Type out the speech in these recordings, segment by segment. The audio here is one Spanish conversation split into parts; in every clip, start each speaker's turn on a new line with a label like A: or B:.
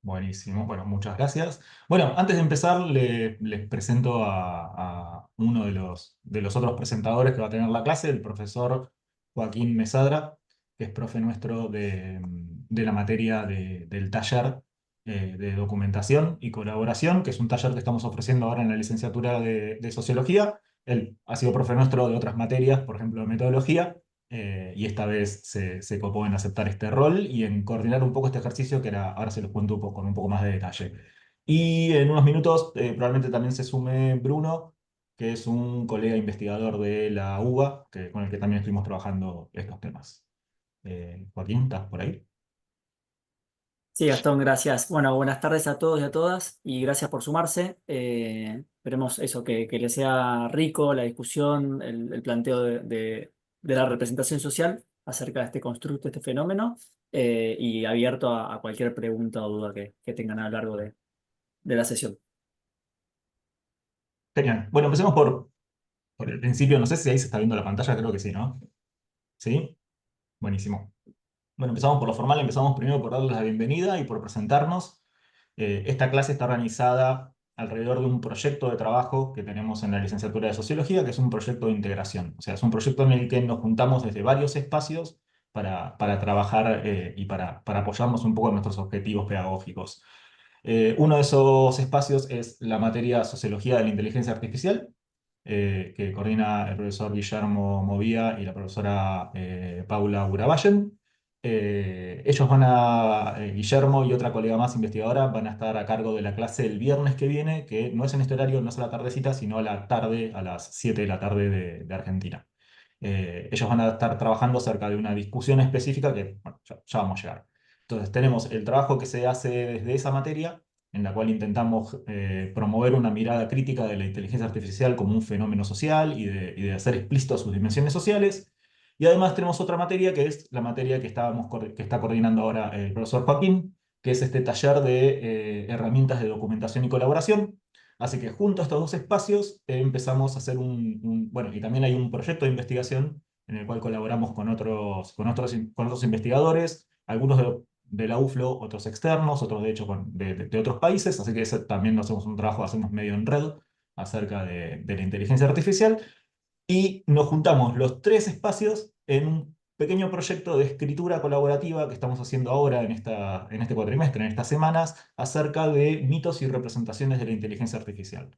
A: Buenísimo. Bueno, muchas gracias. Bueno, antes de empezar, les presento a uno de los otros presentadores que va a tener la clase, el profesor Joaquín Mesadra, que es profe nuestro de la materia del taller de documentación y colaboración, que es un taller que estamos ofreciendo ahora en la licenciatura de Sociología. Él ha sido profe nuestro de otras materias, por ejemplo, de metodología, y esta vez se copó en aceptar este rol y en coordinar un poco este ejercicio que ahora se los cuento con un poco más de detalle. Y en unos minutos probablemente también se sume Bruno, que es un colega investigador de la UBA, con el que también estuvimos trabajando estos temas. Joaquín, ¿estás por ahí?
B: Sí, Gastón, gracias. Bueno, buenas tardes a todos y a todas y gracias por sumarse. Esperemos eso, que les sea rico la discusión, el planteo de la representación social acerca de este constructo, este fenómeno, y abierto a cualquier pregunta o duda que tengan a lo largo de la sesión.
A: Genial. Bueno, empecemos por el principio. No sé si ahí se está viendo la pantalla, creo que sí, ¿no? ¿Sí? Buenísimo. Bueno, empezamos por lo formal, empezamos primero por darles la bienvenida y por presentarnos. Esta clase está organizada alrededor de un proyecto de trabajo que tenemos en la licenciatura de Sociología, que es un proyecto de integración. O sea, es un proyecto en el que nos juntamos desde varios espacios para trabajar y para apoyarnos un poco en nuestros objetivos pedagógicos. Uno de esos espacios es la materia Sociología de la Inteligencia Artificial, que coordina el profesor Guillermo Movía y la profesora Paula Urabayen. Guillermo y otra colega más investigadora van a estar a cargo de la clase el viernes que viene, que no es en este horario, no es a la tardecita, sino a la tarde, a las 7 de la tarde de Argentina. Ellos van a estar trabajando acerca de una discusión específica que, bueno, ya vamos a llegar. Entonces, tenemos el trabajo que se hace desde esa materia, en la cual intentamos promover una mirada crítica de la inteligencia artificial como un fenómeno social y de hacer explícito sus dimensiones sociales. Y además tenemos otra materia que es la materia que está coordinando ahora el profesor Joaquín, que es este taller de herramientas de documentación y colaboración. Así que junto a estos dos espacios empezamos a hacer bueno, y también hay un proyecto de investigación en el cual colaboramos con otros investigadores, algunos de la UFLO, otros externos, otros de hecho de otros países, así que también hacemos un trabajo, hacemos medio en red acerca de la inteligencia artificial. Y nos juntamos los tres espacios en un pequeño proyecto de escritura colaborativa que estamos haciendo ahora en este cuatrimestre, en estas semanas, acerca de mitos y representaciones de la inteligencia artificial.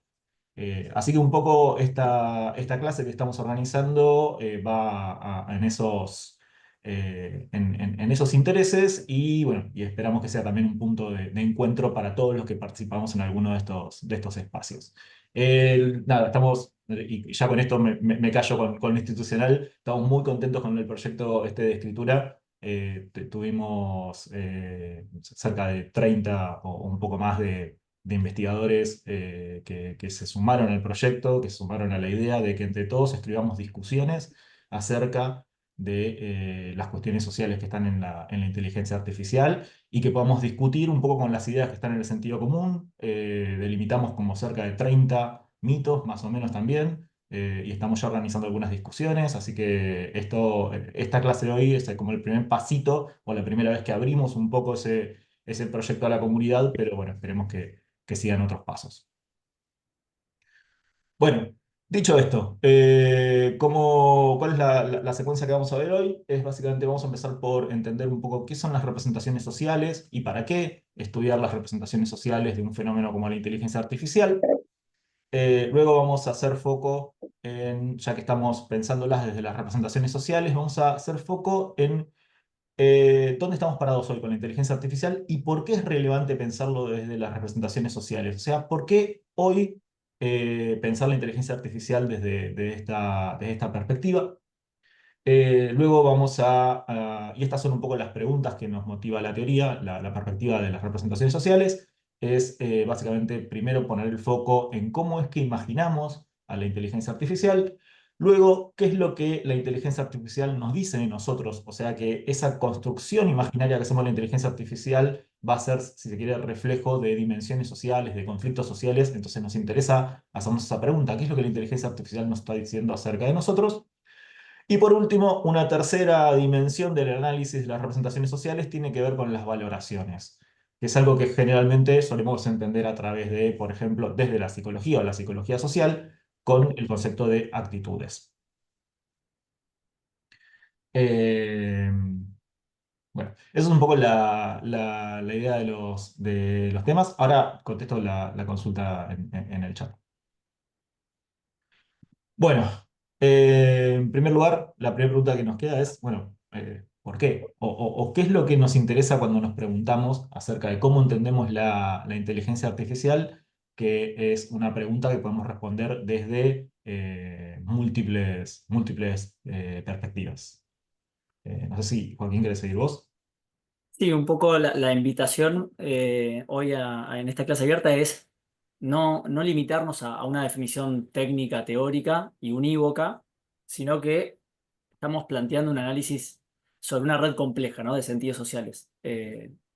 A: Así que un poco esta clase que estamos organizando va en esos intereses y, bueno, y esperamos que sea también un punto de encuentro para todos los que participamos en alguno de estos espacios. Nada, y ya con esto me callo con lo institucional, estamos muy contentos con el proyecto este de escritura. Tuvimos cerca de 30 o un poco más de investigadores que se sumaron al proyecto, que se sumaron a la idea de que entre todos escribamos discusiones acerca de las cuestiones sociales que están en la inteligencia artificial y que podamos discutir un poco con las ideas que están en el sentido común. Delimitamos como cerca de 30 mitos, más o menos también. Y estamos ya organizando algunas discusiones, así que esta clase de hoy es como el primer pasito o la primera vez que abrimos un poco ese proyecto a la comunidad, pero bueno, esperemos que sigan otros pasos. Bueno, dicho esto, ¿cuál es la secuencia que vamos a ver hoy? Es básicamente vamos a empezar por entender un poco qué son las representaciones sociales y para qué estudiar las representaciones sociales de un fenómeno como la inteligencia artificial. Luego vamos a hacer foco ya que estamos pensándolas desde las representaciones sociales, vamos a hacer foco en dónde estamos parados hoy con la inteligencia artificial y por qué es relevante pensarlo desde las representaciones sociales. O sea, por qué hoy pensar la inteligencia artificial desde esta perspectiva. Luego y estas son un poco las preguntas que nos motiva la teoría, la perspectiva de las representaciones sociales, es básicamente primero poner el foco en cómo es que imaginamos a la inteligencia artificial, luego qué es lo que la inteligencia artificial nos dice de nosotros, o sea que esa construcción imaginaria que hacemos de la inteligencia artificial va a ser, si se quiere, reflejo de dimensiones sociales, de conflictos sociales, entonces nos interesa hacernos esa pregunta, ¿qué es lo que la inteligencia artificial nos está diciendo acerca de nosotros? Y por último, una tercera dimensión del análisis de las representaciones sociales tiene que ver con las valoraciones. que es algo que generalmente solemos entender a través de, por ejemplo, desde la psicología o la psicología social, con el concepto de actitudes. Eh, bueno, esa es un poco la idea de los temas. Ahora contesto la consulta en el chat. Bueno, en primer lugar, la primera pregunta que nos queda es, bueno, ¿por qué? O qué es lo que nos interesa cuando nos preguntamos acerca de cómo entendemos la inteligencia artificial, que es una pregunta que podemos responder desde múltiples perspectivas. No sé si Joaquín quiere seguir vos.
B: Sí, un poco la invitación hoy en esta clase abierta es no limitarnos a una definición técnica, teórica y unívoca, sino que estamos planteando un análisis sobre una red compleja, ¿no? De sentidos sociales,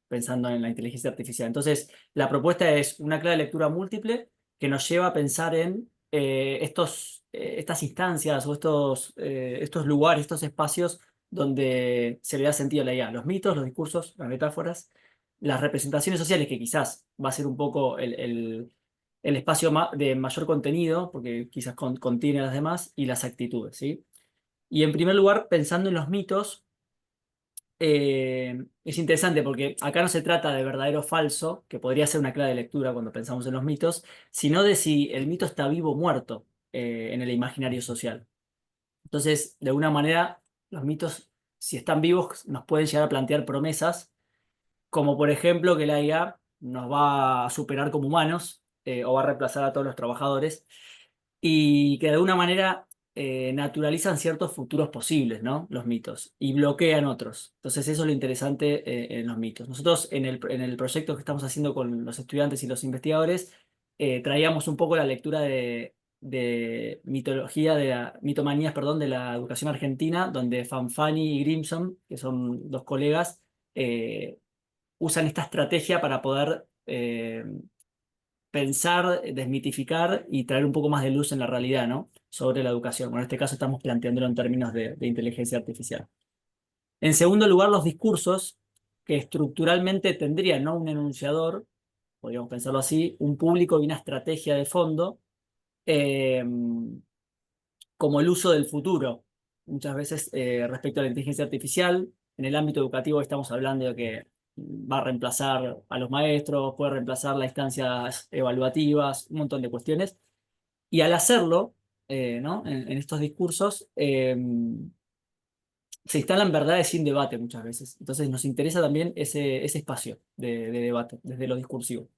B: pensando en la inteligencia artificial. Entonces, la propuesta es una clave de lectura múltiple que nos lleva a pensar en estas instancias o estos lugares, estos espacios donde se le da sentido a la IA. Los mitos, los discursos, las metáforas, las representaciones sociales, que quizás va a ser un poco el espacio de mayor contenido, porque quizás contiene a las demás, y las actitudes, ¿sí? Y en primer lugar, pensando en los mitos, es interesante porque acá no se trata de verdadero o falso, que podría ser una clave de lectura cuando pensamos en los mitos, sino de si el mito está vivo o muerto en el imaginario social. Entonces, de alguna manera, los mitos, si están vivos, nos pueden llegar a plantear promesas, como por ejemplo que la IA nos va a superar como humanos o va a reemplazar a todos los trabajadores y que de alguna manera naturalizan ciertos futuros posibles, ¿no? Los mitos, y bloquean otros. Entonces eso es lo interesante en los mitos. Nosotros en el proyecto que estamos haciendo con los estudiantes y los investigadores, traíamos un poco la lectura de mitología, mitomanías, perdón, de la educación argentina, donde Fanfani y Grimson, que son dos colegas, usan esta estrategia para poder pensar, desmitificar y traer un poco más de luz en la realidad, ¿no? Sobre la educación. Bueno, en este caso estamos planteándolo en términos de inteligencia artificial. En segundo lugar, los discursos que estructuralmente tendrían, ¿no? Un enunciador, podríamos pensarlo así, un público y una estrategia de fondo, eh, como el uso del futuro. Muchas veces respecto a la inteligencia artificial, en el ámbito educativo estamos hablando de que va a reemplazar a los maestros, puede reemplazar las instancias evaluativas, un montón de cuestiones. Y al hacerlo, ¿no? En estos discursos, se instalan verdades sin debate muchas veces. Entonces nos interesa también ese espacio de debate desde lo discursivo.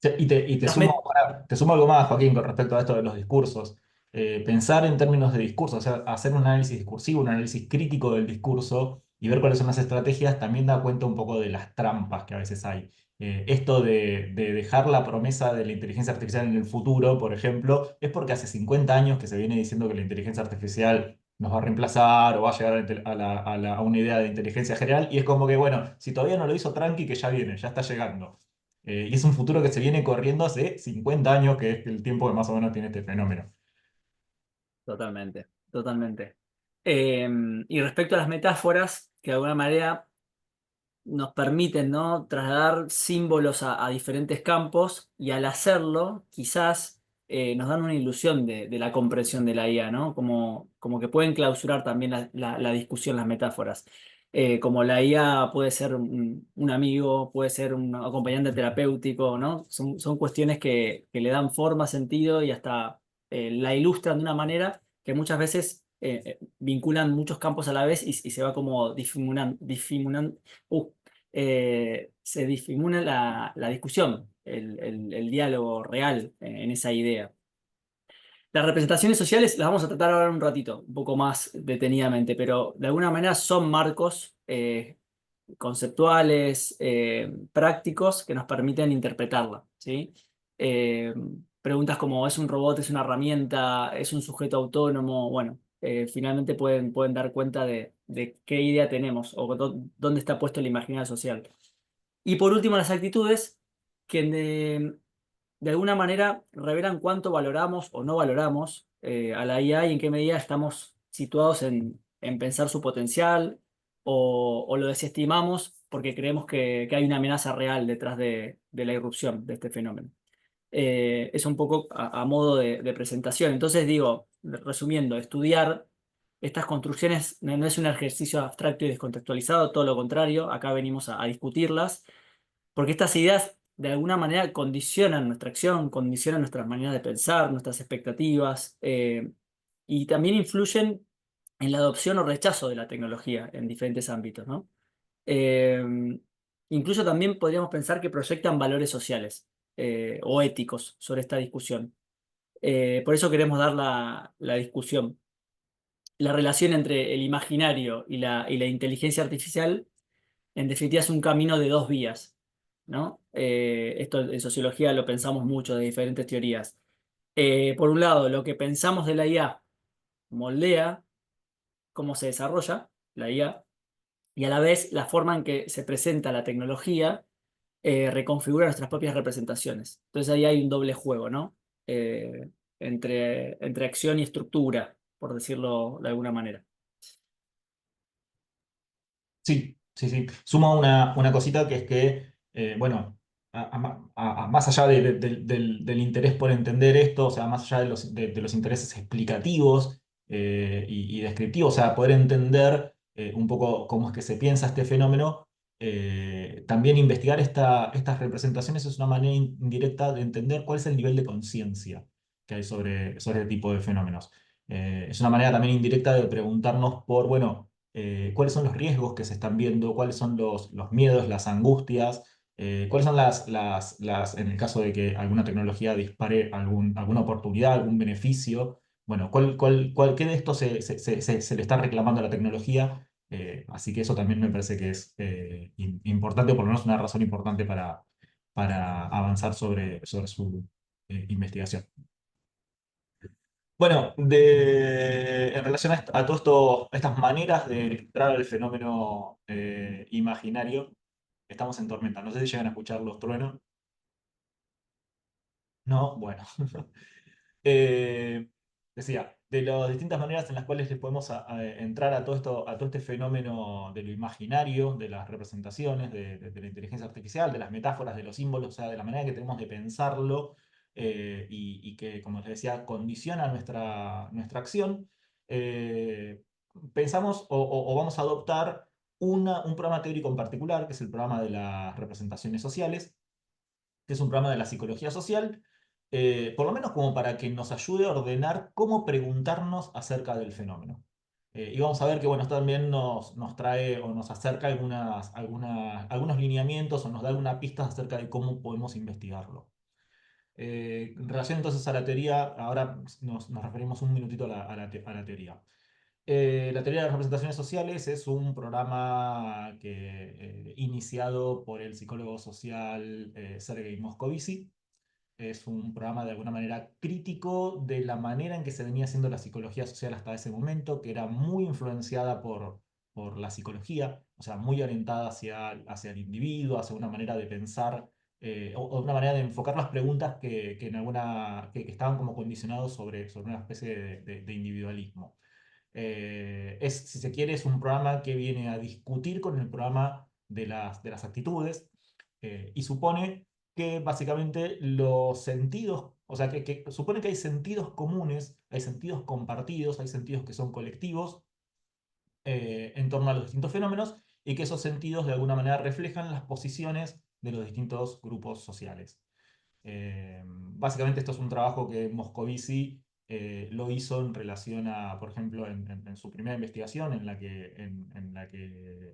A: Sí, y te
B: Las
A: sumo,
B: met-
A: te sumo algo más, Joaquín, con respecto a esto de los discursos. Pensar en términos de discurso, o sea, hacer un análisis discursivo, un análisis crítico del discurso y ver cuáles son las estrategias, también da cuenta un poco de las trampas que a veces hay. Esto de dejar la promesa de la inteligencia artificial en el futuro, por ejemplo, es porque hace 50 años que se viene diciendo que la inteligencia artificial nos va a reemplazar o va a llegar a una idea de inteligencia general, y es como que, bueno, si todavía no lo hizo tranqui, que ya viene, ya está llegando. Y es un futuro que se viene corriendo hace 50 años, que es el tiempo que más o menos tiene este fenómeno.
B: Totalmente, totalmente. Eh, y respecto a las metáforas, que de alguna manera nos permiten, ¿no? Trasladar símbolos a diferentes campos y al hacerlo, quizás nos dan una ilusión de la comprensión de la IA, ¿no? Como que pueden clausurar también la discusión, las metáforas. Como la IA puede ser un amigo, puede ser un acompañante terapéutico, ¿no? Son cuestiones que le dan forma, sentido y hasta la ilustran de una manera que muchas veces vinculan muchos campos a la vez y se va como difuminando, se difumina la discusión, el diálogo real en esa idea. Las representaciones sociales las vamos a tratar ahora un ratito, un poco más detenidamente, pero de alguna manera son marcos conceptuales, prácticos, que nos permiten interpretarla, ¿sí? Eh, Preguntas como ¿es un robot, es una herramienta, es un sujeto autónomo? Bueno, finalmente pueden dar cuenta de qué idea tenemos o dónde está puesto el imaginario social. Y por último, las actitudes que de alguna manera revelan cuánto valoramos o no valoramos a la IA y en qué medida estamos situados en pensar su potencial o lo desestimamos porque creemos que hay una amenaza real detrás de la irrupción de este fenómeno. Es un poco a modo de presentación. Entonces digo, resumiendo, estudiar estas construcciones no es un ejercicio abstracto y descontextualizado, todo lo contrario, acá venimos a discutirlas, porque estas ideas de alguna manera condicionan nuestra acción, condicionan nuestras maneras de pensar, nuestras expectativas, y también influyen en la adopción o rechazo de la tecnología en diferentes ámbitos, ¿no? Eh, Incluso también podríamos pensar que proyectan valores sociales o éticos sobre esta discusión. Por eso queremos dar la discusión. La relación entre el imaginario y la inteligencia artificial, en definitiva, es un camino de dos vías, ¿no? Esto en sociología lo pensamos mucho de diferentes teorías. Por un lado, lo que pensamos de la IA moldea cómo se desarrolla la IA, y a la vez la forma en que se presenta la tecnología reconfigura nuestras propias representaciones. Entonces ahí hay un doble juego, ¿no? Eh, entre acción y estructura, por decirlo de alguna manera.
A: Sí, sí, sí. Sumo una cosita que es que, bueno, más allá del interés por entender esto, o sea, más allá de los intereses explicativos y descriptivos, o sea, poder entender un poco cómo es que se piensa este fenómeno, también investigar estas representaciones es una manera indirecta de entender cuál es el nivel de conciencia que hay sobre este tipo de fenómenos. Es una manera también indirecta de preguntarnos por, bueno, cuáles son los riesgos que se están viendo, cuáles son los miedos, las angustias, cuáles son en el caso de que alguna tecnología dispare alguna oportunidad, algún beneficio, bueno, qué de esto se le está reclamando a la tecnología. Así que eso también me parece que es importante, o por lo menos una razón importante para avanzar sobre su investigación. Bueno, en relación a todo esto, estas maneras de entrar al fenómeno imaginario, estamos en tormenta. No sé si llegan a escuchar los truenos. No, bueno. Eh, Decía, de las distintas maneras en las cuales le podemos entrar a todo esto, a todo este fenómeno de lo imaginario, de las representaciones, de la inteligencia artificial, de las metáforas, de los símbolos, o sea, de la manera que tenemos de pensarlo y que, como les decía, condiciona nuestra acción, eh, pensamos o vamos a adoptar un programa teórico en particular, que es el programa de las representaciones sociales, que es un programa de la psicología social, por lo menos como para que nos ayude a ordenar cómo preguntarnos acerca del fenómeno. Y vamos a ver que bueno, esto también nos trae o nos acerca algunos lineamientos o nos da alguna pista acerca de cómo podemos investigarlo. En relación entonces a la teoría, ahora nos referimos un minutito a la teoría. La teoría de las representaciones sociales es un programa iniciado por el psicólogo social Sergei Moscovici. Es un programa de alguna manera crítico de la manera en que se venía haciendo la psicología social hasta ese momento, que era muy influenciada por la psicología, o sea, muy orientada hacia el individuo, hacia una manera de pensar o una manera de enfocar las preguntas que estaban como condicionados sobre una especie de individualismo. Si se quiere, es un programa que viene a discutir con el programa de las actitudes y supone que básicamente los sentidos, o sea, que supone que hay sentidos comunes, hay sentidos compartidos, hay sentidos que son colectivos en torno a los distintos fenómenos y que esos sentidos de alguna manera reflejan las posiciones de los distintos grupos sociales. Básicamente esto es un trabajo que Moscovici lo hizo en relación a, por ejemplo, en su primera investigación en la que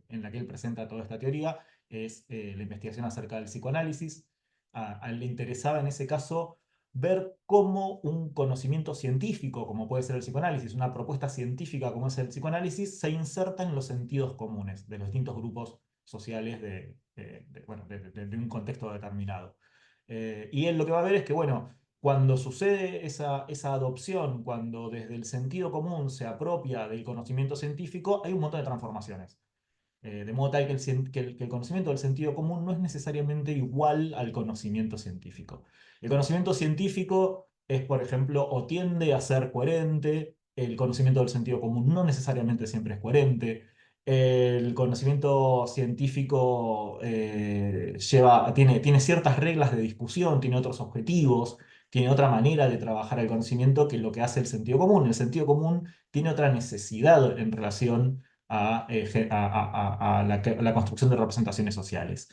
A: él presenta toda esta teoría, es la investigación acerca del psicoanálisis. A él le interesaba en ese caso ver cómo un conocimiento científico, como puede ser el psicoanálisis, una propuesta científica como es el psicoanálisis, se inserta en los sentidos comunes de los distintos grupos sociales bueno, de un contexto determinado. Y él lo que va a ver es que, bueno, cuando sucede esa adopción, cuando desde el sentido común se apropia del conocimiento científico, hay un montón de transformaciones. De modo tal que el conocimiento del sentido común no es necesariamente igual al conocimiento científico. El conocimiento científico es, por ejemplo, o tiende a ser coherente, el conocimiento del sentido común no necesariamente siempre es coherente. El conocimiento científico tiene ciertas reglas de discusión, tiene otros objetivos, tiene otra manera de trabajar el conocimiento que lo que hace el sentido común. El sentido común tiene otra necesidad en relación a la construcción de representaciones sociales.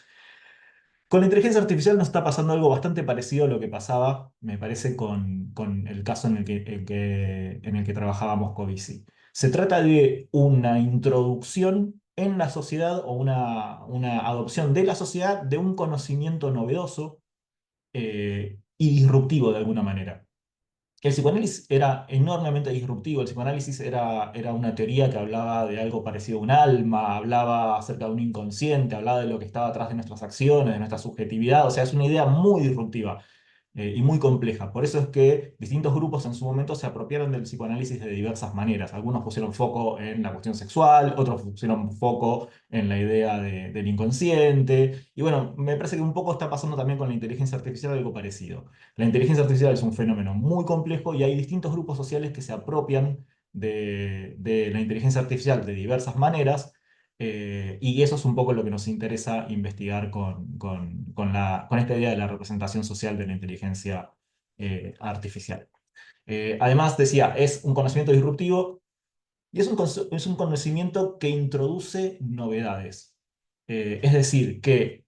A: Con la inteligencia artificial nos está pasando algo bastante parecido a lo que pasaba, me parece, con el caso en el que trabajaba Moscovici. Se trata de una introducción en la sociedad o una adopción de la sociedad de un conocimiento novedoso y disruptivo de alguna manera. El psicoanálisis era enormemente disruptivo. El psicoanálisis era una teoría que hablaba de algo parecido a un alma, hablaba acerca de un inconsciente, hablaba de lo que estaba atrás de nuestras acciones, de nuestra subjetividad. O sea, es una idea muy disruptiva y muy compleja. Por eso es que distintos grupos en su momento se apropiaron del psicoanálisis de diversas maneras. Algunos pusieron foco en la cuestión sexual, otros pusieron foco en la idea del inconsciente. Y bueno, me parece que un poco está pasando también con la inteligencia artificial algo parecido. La inteligencia artificial es un fenómeno muy complejo y hay distintos grupos sociales que se apropian de la inteligencia artificial de diversas maneras. Y eso es un poco lo que nos interesa investigar con esta idea de la representación social de la inteligencia artificial. Además, decía, es un conocimiento disruptivo y es un conocimiento que introduce novedades. Es decir, que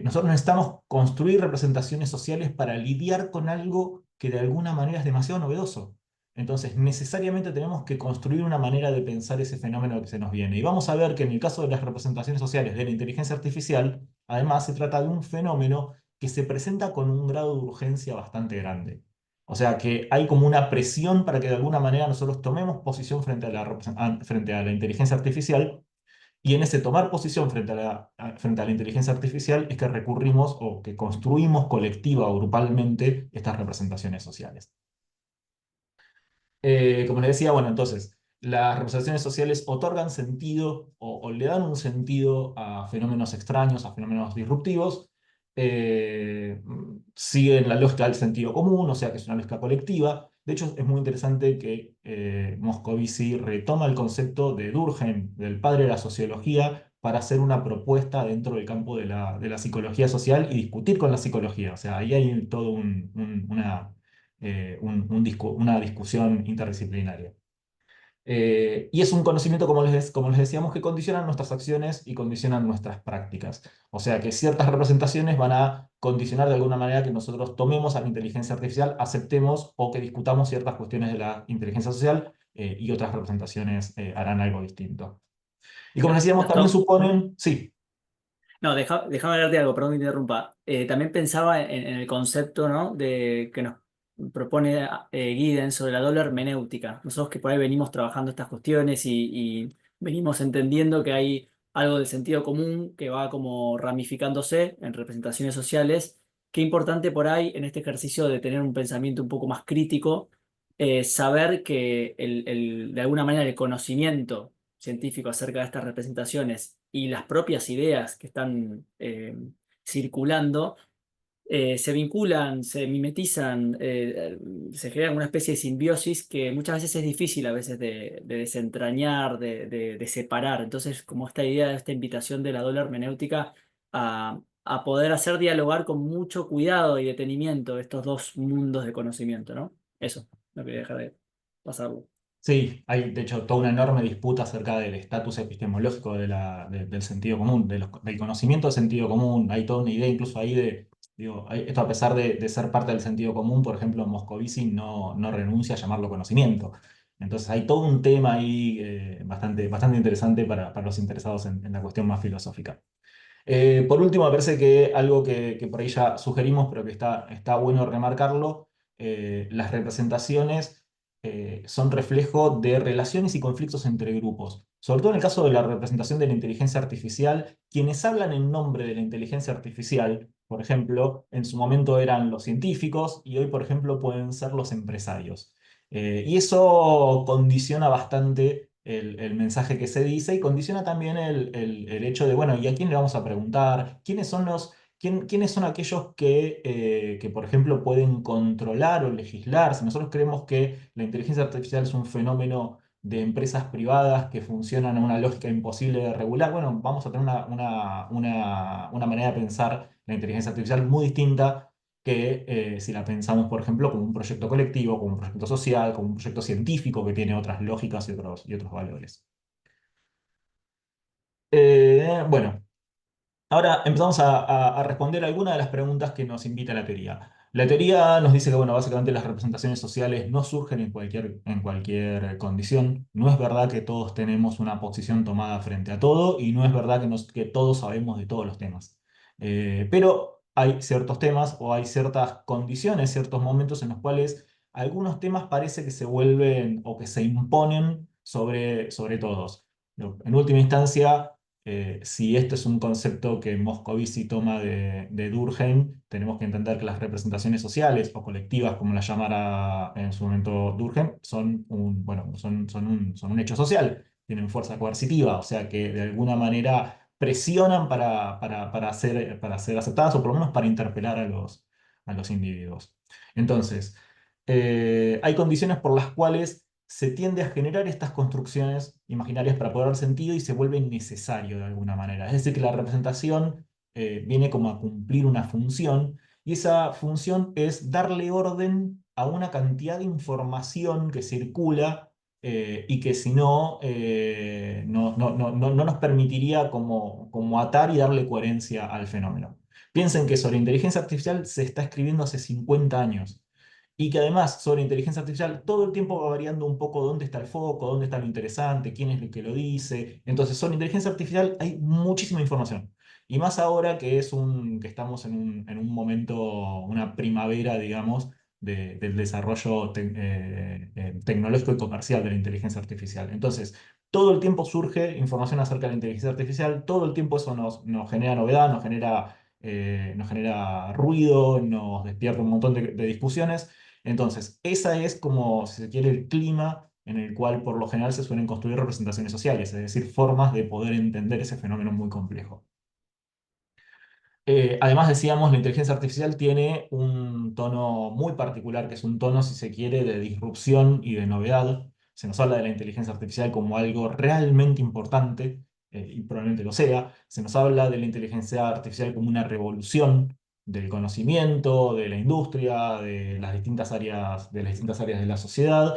A: nosotros necesitamos construir representaciones sociales para lidiar con algo que de alguna manera es demasiado novedoso. Entonces, necesariamente tenemos que construir una manera de pensar ese fenómeno que se nos viene. Y vamos a ver que en el caso de las representaciones sociales de la inteligencia artificial, además se trata de un fenómeno que se presenta con un grado de urgencia bastante grande. O sea que hay como una presión para que de alguna manera nosotros tomemos posición frente a la inteligencia artificial y en ese tomar posición frente a la inteligencia artificial es que recurrimos o que construimos colectiva o grupalmente estas representaciones sociales. Como les decía, bueno, entonces, las representaciones sociales otorgan sentido o le dan un sentido a fenómenos extraños, a fenómenos disruptivos, siguen la lógica del sentido común, o sea que es una lógica colectiva. De hecho, es muy interesante que Moscovici retoma el concepto de Durkheim, del padre de la sociología, para hacer una propuesta dentro del campo de la psicología social y discutir con la psicología. O sea, ahí hay todo una discusión interdisciplinaria. Y es un conocimiento, como les decíamos, que condiciona nuestras acciones y condicionan nuestras prácticas. O sea que ciertas representaciones van a condicionar de alguna manera que nosotros tomemos a la inteligencia artificial, aceptemos o que discutamos ciertas cuestiones de la inteligencia social y otras representaciones harán algo distinto. Y como les decíamos, también
B: Gastón,
A: suponen, sí.
B: no, déjame hablarte de algo, perdón que te interrumpa. También pensaba en el concepto, ¿no? de que nos propone Giddens sobre la doble hermenéutica. Nosotros que por ahí venimos trabajando estas cuestiones y venimos entendiendo que hay algo del sentido común que va como ramificándose en representaciones sociales. Qué importante por ahí en este ejercicio de tener un pensamiento un poco más crítico, saber que de alguna manera el conocimiento científico acerca de estas representaciones y las propias ideas que están circulando se vinculan, se mimetizan, se genera una especie de simbiosis que muchas veces es difícil a veces de desentrañar, de separar. Entonces, como esta idea, esta invitación de la doble hermenéutica a poder hacer dialogar con mucho cuidado y detenimiento estos dos mundos de conocimiento, ¿no? Eso, no quería dejar de pasarlo.
A: Sí, hay de hecho toda una enorme disputa acerca del estatus epistemológico del sentido común, del conocimiento del sentido común. Hay toda una idea incluso ahí digo, esto a pesar de ser parte del sentido común, por ejemplo, Moscovici no renuncia a llamarlo conocimiento. Entonces hay todo un tema ahí bastante interesante para los interesados en la cuestión más filosófica. Por último, me parece que algo que por ahí ya sugerimos, pero que está bueno remarcarlo, las representaciones son reflejo de relaciones y conflictos entre grupos. Sobre todo en el caso de la representación de la inteligencia artificial, quienes hablan en nombre de la inteligencia artificial, por ejemplo, en su momento eran los científicos y hoy, por ejemplo, pueden ser los empresarios. Y eso condiciona bastante el mensaje que se dice y condiciona también el hecho de, bueno, ¿y a quién le vamos a preguntar? ¿Quiénes son aquellos que, por ejemplo, pueden controlar o legislar? Si nosotros creemos que la inteligencia artificial es un fenómeno de empresas privadas que funcionan en una lógica imposible de regular, bueno, vamos a tener una manera de pensar la inteligencia artificial muy distinta que si la pensamos, por ejemplo, como un proyecto colectivo, como un proyecto social, como un proyecto científico que tiene otras lógicas y otros valores. Bueno. Ahora empezamos a responder algunas de las preguntas que nos invita la teoría. La teoría nos dice que, bueno, básicamente las representaciones sociales no surgen en cualquier condición. No es verdad que todos tenemos una posición tomada frente a todo y no es verdad que todos sabemos de todos los temas. Pero hay ciertos temas o hay ciertas condiciones, ciertos momentos en los cuales algunos temas parece que se vuelven o que se imponen sobre todos. En última instancia, si este es un concepto que Moscovici toma de Durkheim, tenemos que entender que las representaciones sociales o colectivas, como las llamara en su momento Durkheim, son un hecho social, tienen fuerza coercitiva, o sea que de alguna manera presionan para ser aceptadas o por lo menos para interpelar a los individuos. Entonces, hay condiciones por las cuales se tiende a generar estas construcciones imaginarias para poder dar sentido y se vuelve necesario de alguna manera. Es decir, que la representación viene como a cumplir una función y esa función es darle orden a una cantidad de información que circula y que si no, no nos permitiría como atar y darle coherencia al fenómeno. Piensen que sobre inteligencia artificial se está escribiendo hace 50 años y que además sobre inteligencia artificial todo el tiempo va variando un poco dónde está el foco, dónde está lo interesante, quién es el que lo dice. Entonces, sobre inteligencia artificial hay muchísima información. Y más ahora que estamos en un momento, una primavera, digamos, del desarrollo tecnológico y comercial de la inteligencia artificial. Entonces, todo el tiempo surge información acerca de la inteligencia artificial, todo el tiempo eso nos genera novedad, nos genera ruido, nos despierta un montón de discusiones. Entonces, esa es como, si se quiere, el clima en el cual por lo general se suelen construir representaciones sociales, es decir, formas de poder entender ese fenómeno muy complejo. Además, decíamos, la inteligencia artificial tiene un tono muy particular, que es un tono, si se quiere, de disrupción y de novedad. Se nos habla de la inteligencia artificial como algo realmente importante, y probablemente lo sea. Se nos habla de la inteligencia artificial como una revolución del conocimiento, de la industria, de las distintas áreas de la sociedad.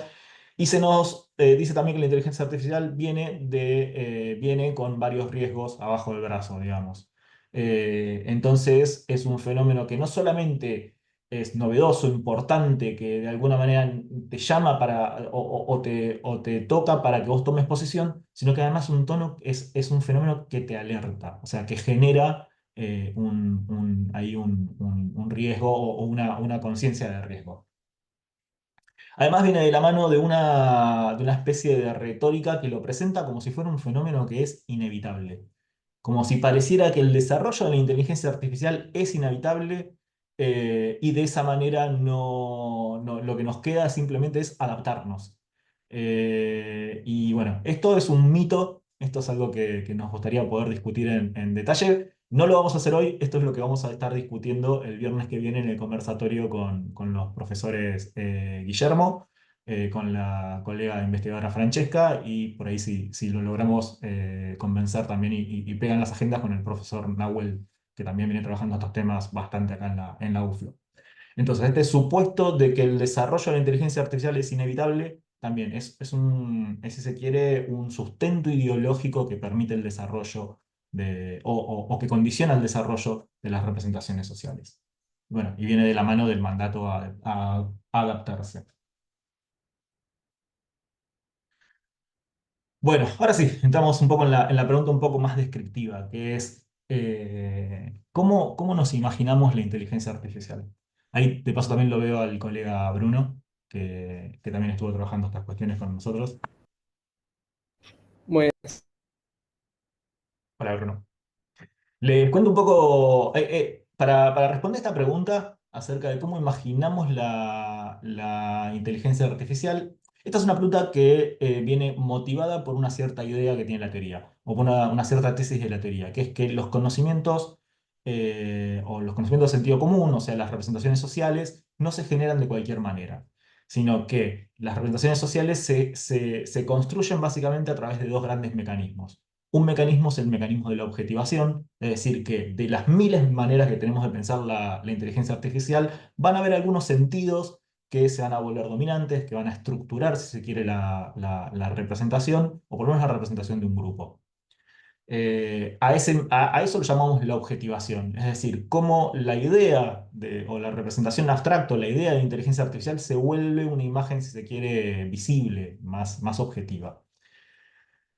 A: Y se nos dice también que la inteligencia artificial viene con varios riesgos abajo del brazo, digamos. Entonces es un fenómeno que no solamente es novedoso, importante, que de alguna manera te llama o te toca para que vos tomes posición, sino que además es un fenómeno que te alerta, o sea, que genera ahí un riesgo o una conciencia de riesgo. Además viene de la mano de una especie de retórica que lo presenta como si fuera un fenómeno que es inevitable, como si pareciera que el desarrollo de la inteligencia artificial es inevitable, y de esa manera lo que nos queda simplemente es adaptarnos. Y bueno, esto es un mito, esto es algo que nos gustaría poder discutir en detalle. No lo vamos a hacer hoy, esto es lo que vamos a estar discutiendo el viernes que viene en el conversatorio con los profesores Guillermo, con la colega investigadora Francesca y por ahí si lo logramos convencer también y pegan las agendas con el profesor Nahuel, que también viene trabajando estos temas bastante acá en la UFLO. Entonces, este supuesto de que el desarrollo de la inteligencia artificial es inevitable, también es, si se quiere, un sustento ideológico que permite el desarrollo o que condiciona el desarrollo de las representaciones sociales. Bueno, y viene de la mano del mandato a adaptarse. Bueno, ahora sí, entramos un poco en la pregunta un poco más descriptiva, que es ¿cómo nos imaginamos la inteligencia artificial? Ahí de paso también lo veo al colega Bruno, que también estuvo trabajando estas cuestiones con nosotros.
C: Bueno,
A: Hola, Bruno. Les cuento un poco, para responder esta pregunta acerca de cómo imaginamos la inteligencia artificial. Esta es una pregunta que viene motivada por una cierta idea que tiene la teoría, o por una cierta tesis de la teoría, que es que los conocimientos, o los conocimientos de sentido común, o sea, las representaciones sociales, no se generan de cualquier manera. sino que las representaciones sociales se construyen básicamente a través de dos grandes mecanismos. Un mecanismo es el mecanismo de la objetivación, es decir, que de las miles de maneras que tenemos de pensar la inteligencia artificial, van a haber algunos sentidos que se van a volver dominantes, que van a estructurar, si se quiere, la representación, o por lo menos la representación de un grupo. A eso lo llamamos la objetivación, es decir, cómo la idea o la representación abstracta, la idea de inteligencia artificial se vuelve una imagen, si se quiere, visible, más objetiva.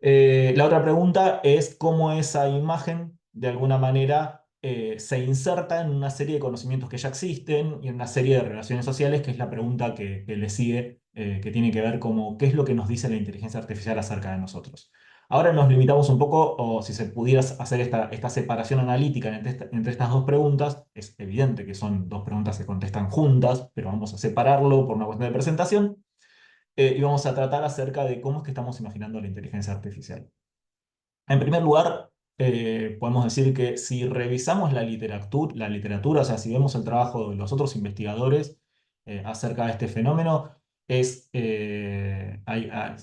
A: La otra pregunta es cómo esa imagen, de alguna manera, se inserta en una serie de conocimientos que ya existen y en una serie de relaciones sociales, que es la pregunta que le sigue, que tiene que ver como qué es lo que nos dice la inteligencia artificial acerca de nosotros. Ahora nos limitamos un poco, o si se pudiera hacer esta separación analítica entre estas dos preguntas, es evidente que son dos preguntas que contestan juntas, pero vamos a separarlo por una cuestión de presentación y vamos a tratar acerca de cómo es que estamos imaginando la inteligencia artificial. En primer lugar, podemos decir que si revisamos la literatura, o sea, si vemos el trabajo de los otros investigadores acerca de este fenómeno,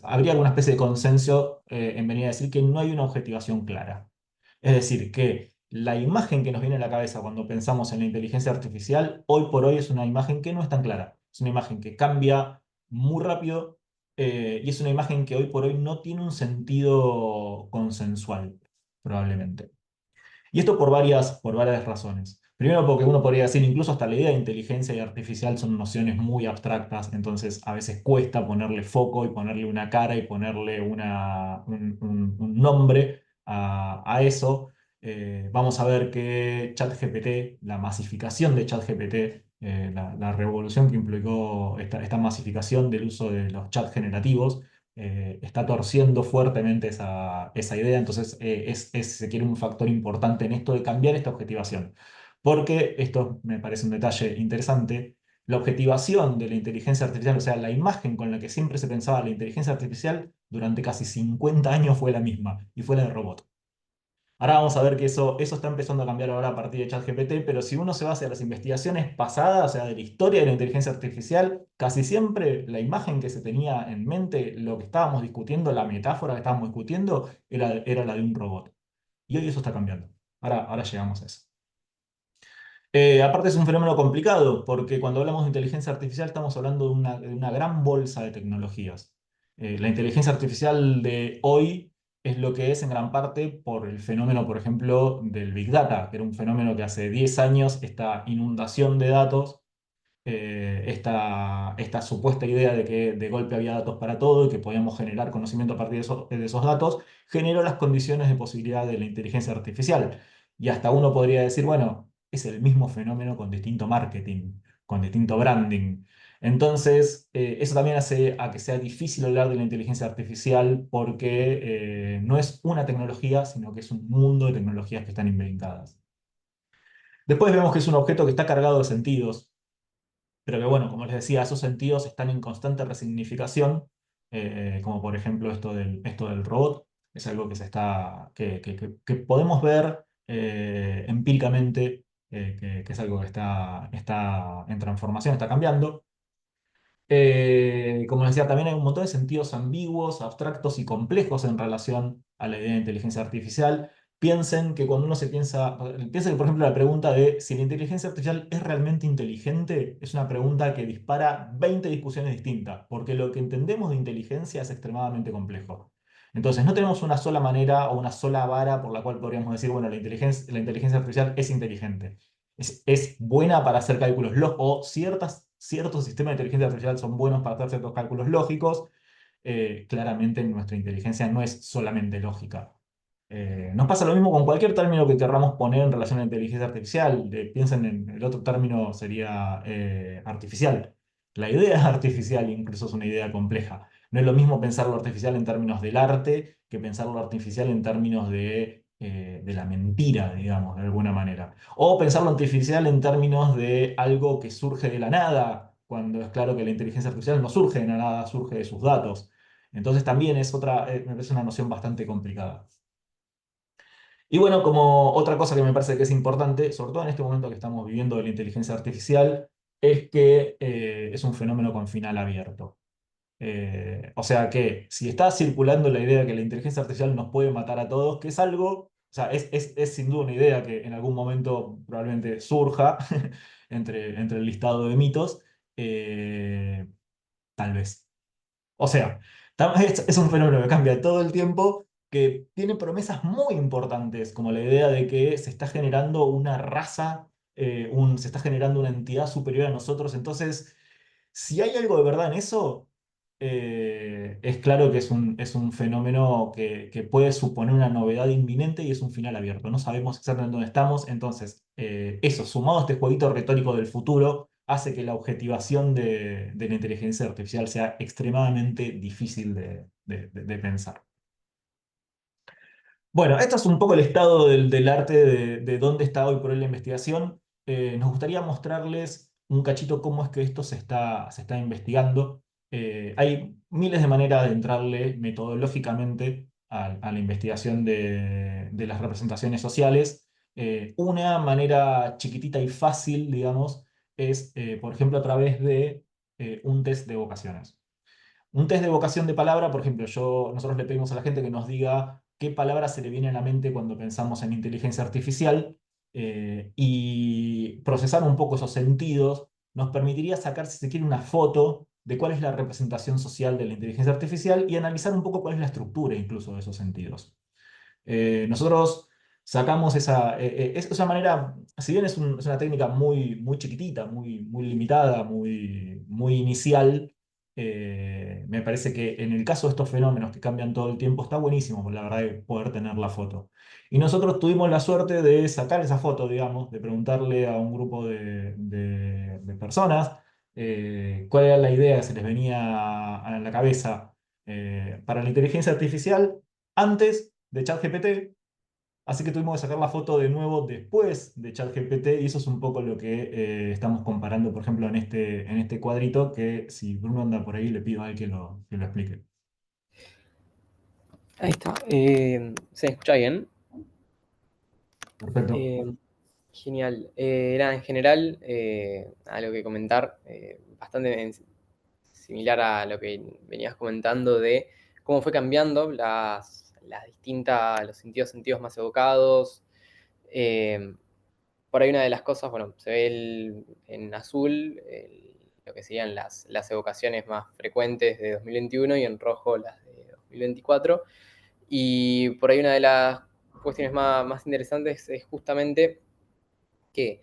A: habría alguna especie de consenso en venir a decir que no hay una objetivación clara. Es decir, que la imagen que nos viene a la cabeza cuando pensamos en la inteligencia artificial, hoy por hoy es una imagen que no es tan clara. Es una imagen que cambia muy rápido y es una imagen que hoy por hoy no tiene un sentido consensual, probablemente. Y esto por varias razones. Primero porque uno podría decir, incluso hasta la idea de inteligencia y artificial son nociones muy abstractas, entonces a veces cuesta ponerle foco y ponerle una cara y ponerle un nombre a eso. Vamos a ver que ChatGPT, la masificación de ChatGPT, la revolución que implicó esta masificación del uso de los chats generativos, está torciendo fuertemente esa idea, entonces se quiere un factor importante en esto de cambiar esta objetivación. Porque esto me parece un detalle interesante, la objetivación de la inteligencia artificial, o sea, la imagen con la que siempre se pensaba la inteligencia artificial durante casi 50 años fue la misma, y fue la de robot. Ahora vamos a ver que eso está empezando a cambiar ahora a partir de ChatGPT, pero si uno se va hacia las investigaciones pasadas, o sea, de la historia de la inteligencia artificial, casi siempre la imagen que se tenía en mente, lo que estábamos discutiendo, la metáfora que estábamos discutiendo, era la de un robot. Y hoy eso está cambiando. Ahora llegamos a eso. Aparte es un fenómeno complicado, porque cuando hablamos de inteligencia artificial estamos hablando de una gran bolsa de tecnologías. La inteligencia artificial de hoy es lo que es en gran parte por el fenómeno, por ejemplo, del Big Data, que era un fenómeno que hace 10 años, esta inundación de datos, esta supuesta idea de que de golpe había datos para todo y que podíamos generar conocimiento a partir de esos datos, generó las condiciones de posibilidad de la inteligencia artificial. Y hasta uno podría decir, bueno, es el mismo fenómeno con distinto marketing, con distinto branding. Entonces, eso también hace a que sea difícil hablar de la inteligencia artificial porque no es una tecnología, sino que es un mundo de tecnologías que están inventadas. Después vemos que es un objeto que está cargado de sentidos, pero que bueno, como les decía, esos sentidos están en constante resignificación, como por ejemplo esto del robot, es algo que podemos ver empíricamente, que es algo que está en transformación, está cambiando. Como les decía, también hay un montón de sentidos ambiguos, abstractos y complejos en relación a la idea de inteligencia artificial. Piensen que cuando uno piensen que por ejemplo la pregunta de si la inteligencia artificial es realmente inteligente es una pregunta que dispara 20 discusiones distintas, porque lo que entendemos de inteligencia es extremadamente complejo. Entonces, no tenemos una sola manera o una sola vara por la cual podríamos decir, bueno, la inteligencia artificial es inteligente. Es buena para hacer cálculos lógicos, o ciertos sistemas de inteligencia artificial son buenos para hacer ciertos cálculos lógicos. Claramente nuestra inteligencia no es solamente lógica. Nos pasa lo mismo con cualquier término que querramos poner en relación a la inteligencia artificial. Piensen en el otro término, sería artificial. La idea artificial incluso es una idea compleja. No es lo mismo pensar lo artificial en términos del arte que pensar lo artificial en términos de la mentira, digamos, de alguna manera. O pensar lo artificial en términos de algo que surge de la nada, cuando es claro que la inteligencia artificial no surge de la nada, surge de sus datos. Entonces también me parece una noción bastante complicada. Y bueno, como otra cosa que me parece que es importante, sobre todo en este momento que estamos viviendo de la inteligencia artificial, es que es un fenómeno con final abierto. O sea que si está circulando la idea de que la inteligencia artificial nos puede matar a todos, que es algo, o sea, es sin duda una idea que en algún momento probablemente surja entre el listado de mitos, eh, tal vez. O sea, es un fenómeno que cambia todo el tiempo, que tiene promesas muy importantes, como la idea de que se está generando una raza, se está generando una entidad superior a nosotros. Entonces, si hay algo de verdad en eso, es claro que es un fenómeno que puede suponer una novedad inminente y es un final abierto. No sabemos exactamente dónde estamos. Entonces, eso, sumado a este jueguito retórico del futuro, hace que la objetivación de la inteligencia artificial sea extremadamente difícil de pensar. Bueno, esto es un poco el estado del arte de dónde está hoy por hoy la investigación. Nos gustaría mostrarles un cachito cómo es que esto se está investigando. Hay miles de maneras de entrarle metodológicamente a la investigación de las representaciones sociales. Una manera chiquitita y fácil, digamos, es, por ejemplo, a través de un test de vocaciones. Un test de vocación de palabra, por ejemplo, nosotros le pedimos a la gente que nos diga qué palabra se le viene a la mente cuando pensamos en inteligencia artificial, y procesar un poco esos sentidos nos permitiría sacar, si se quiere, una foto de cuál es la representación social de la inteligencia artificial y analizar un poco cuál es la estructura incluso de esos sentidos. Nosotros sacamos es una manera, si bien es una técnica muy, muy chiquitita, muy, muy limitada, muy, muy inicial, me parece que en el caso de estos fenómenos que cambian todo el tiempo está buenísimo, la verdad, de poder tener la foto. Y nosotros tuvimos la suerte de sacar esa foto, digamos, de preguntarle a un grupo de personas cuál era la idea que se les venía a la cabeza para la inteligencia artificial antes de ChatGPT, así que tuvimos que sacar la foto de nuevo después de ChatGPT y eso es un poco lo que estamos comparando, por ejemplo, en este cuadrito, que si Bruno anda por ahí le pido a él que lo explique.
C: Ahí está. ¿Se escucha bien?
A: Perfecto.
C: Eh, Genial. Nada, en general, algo que comentar, bastante similar a lo que venías comentando de cómo fue cambiando las distintas, los sentidos más evocados. Eh, por ahí una de las cosas, bueno, se ve en azul lo que serían las evocaciones más frecuentes de 2021 y en rojo las de 2024. Y por ahí una de las cuestiones más interesantes es justamente que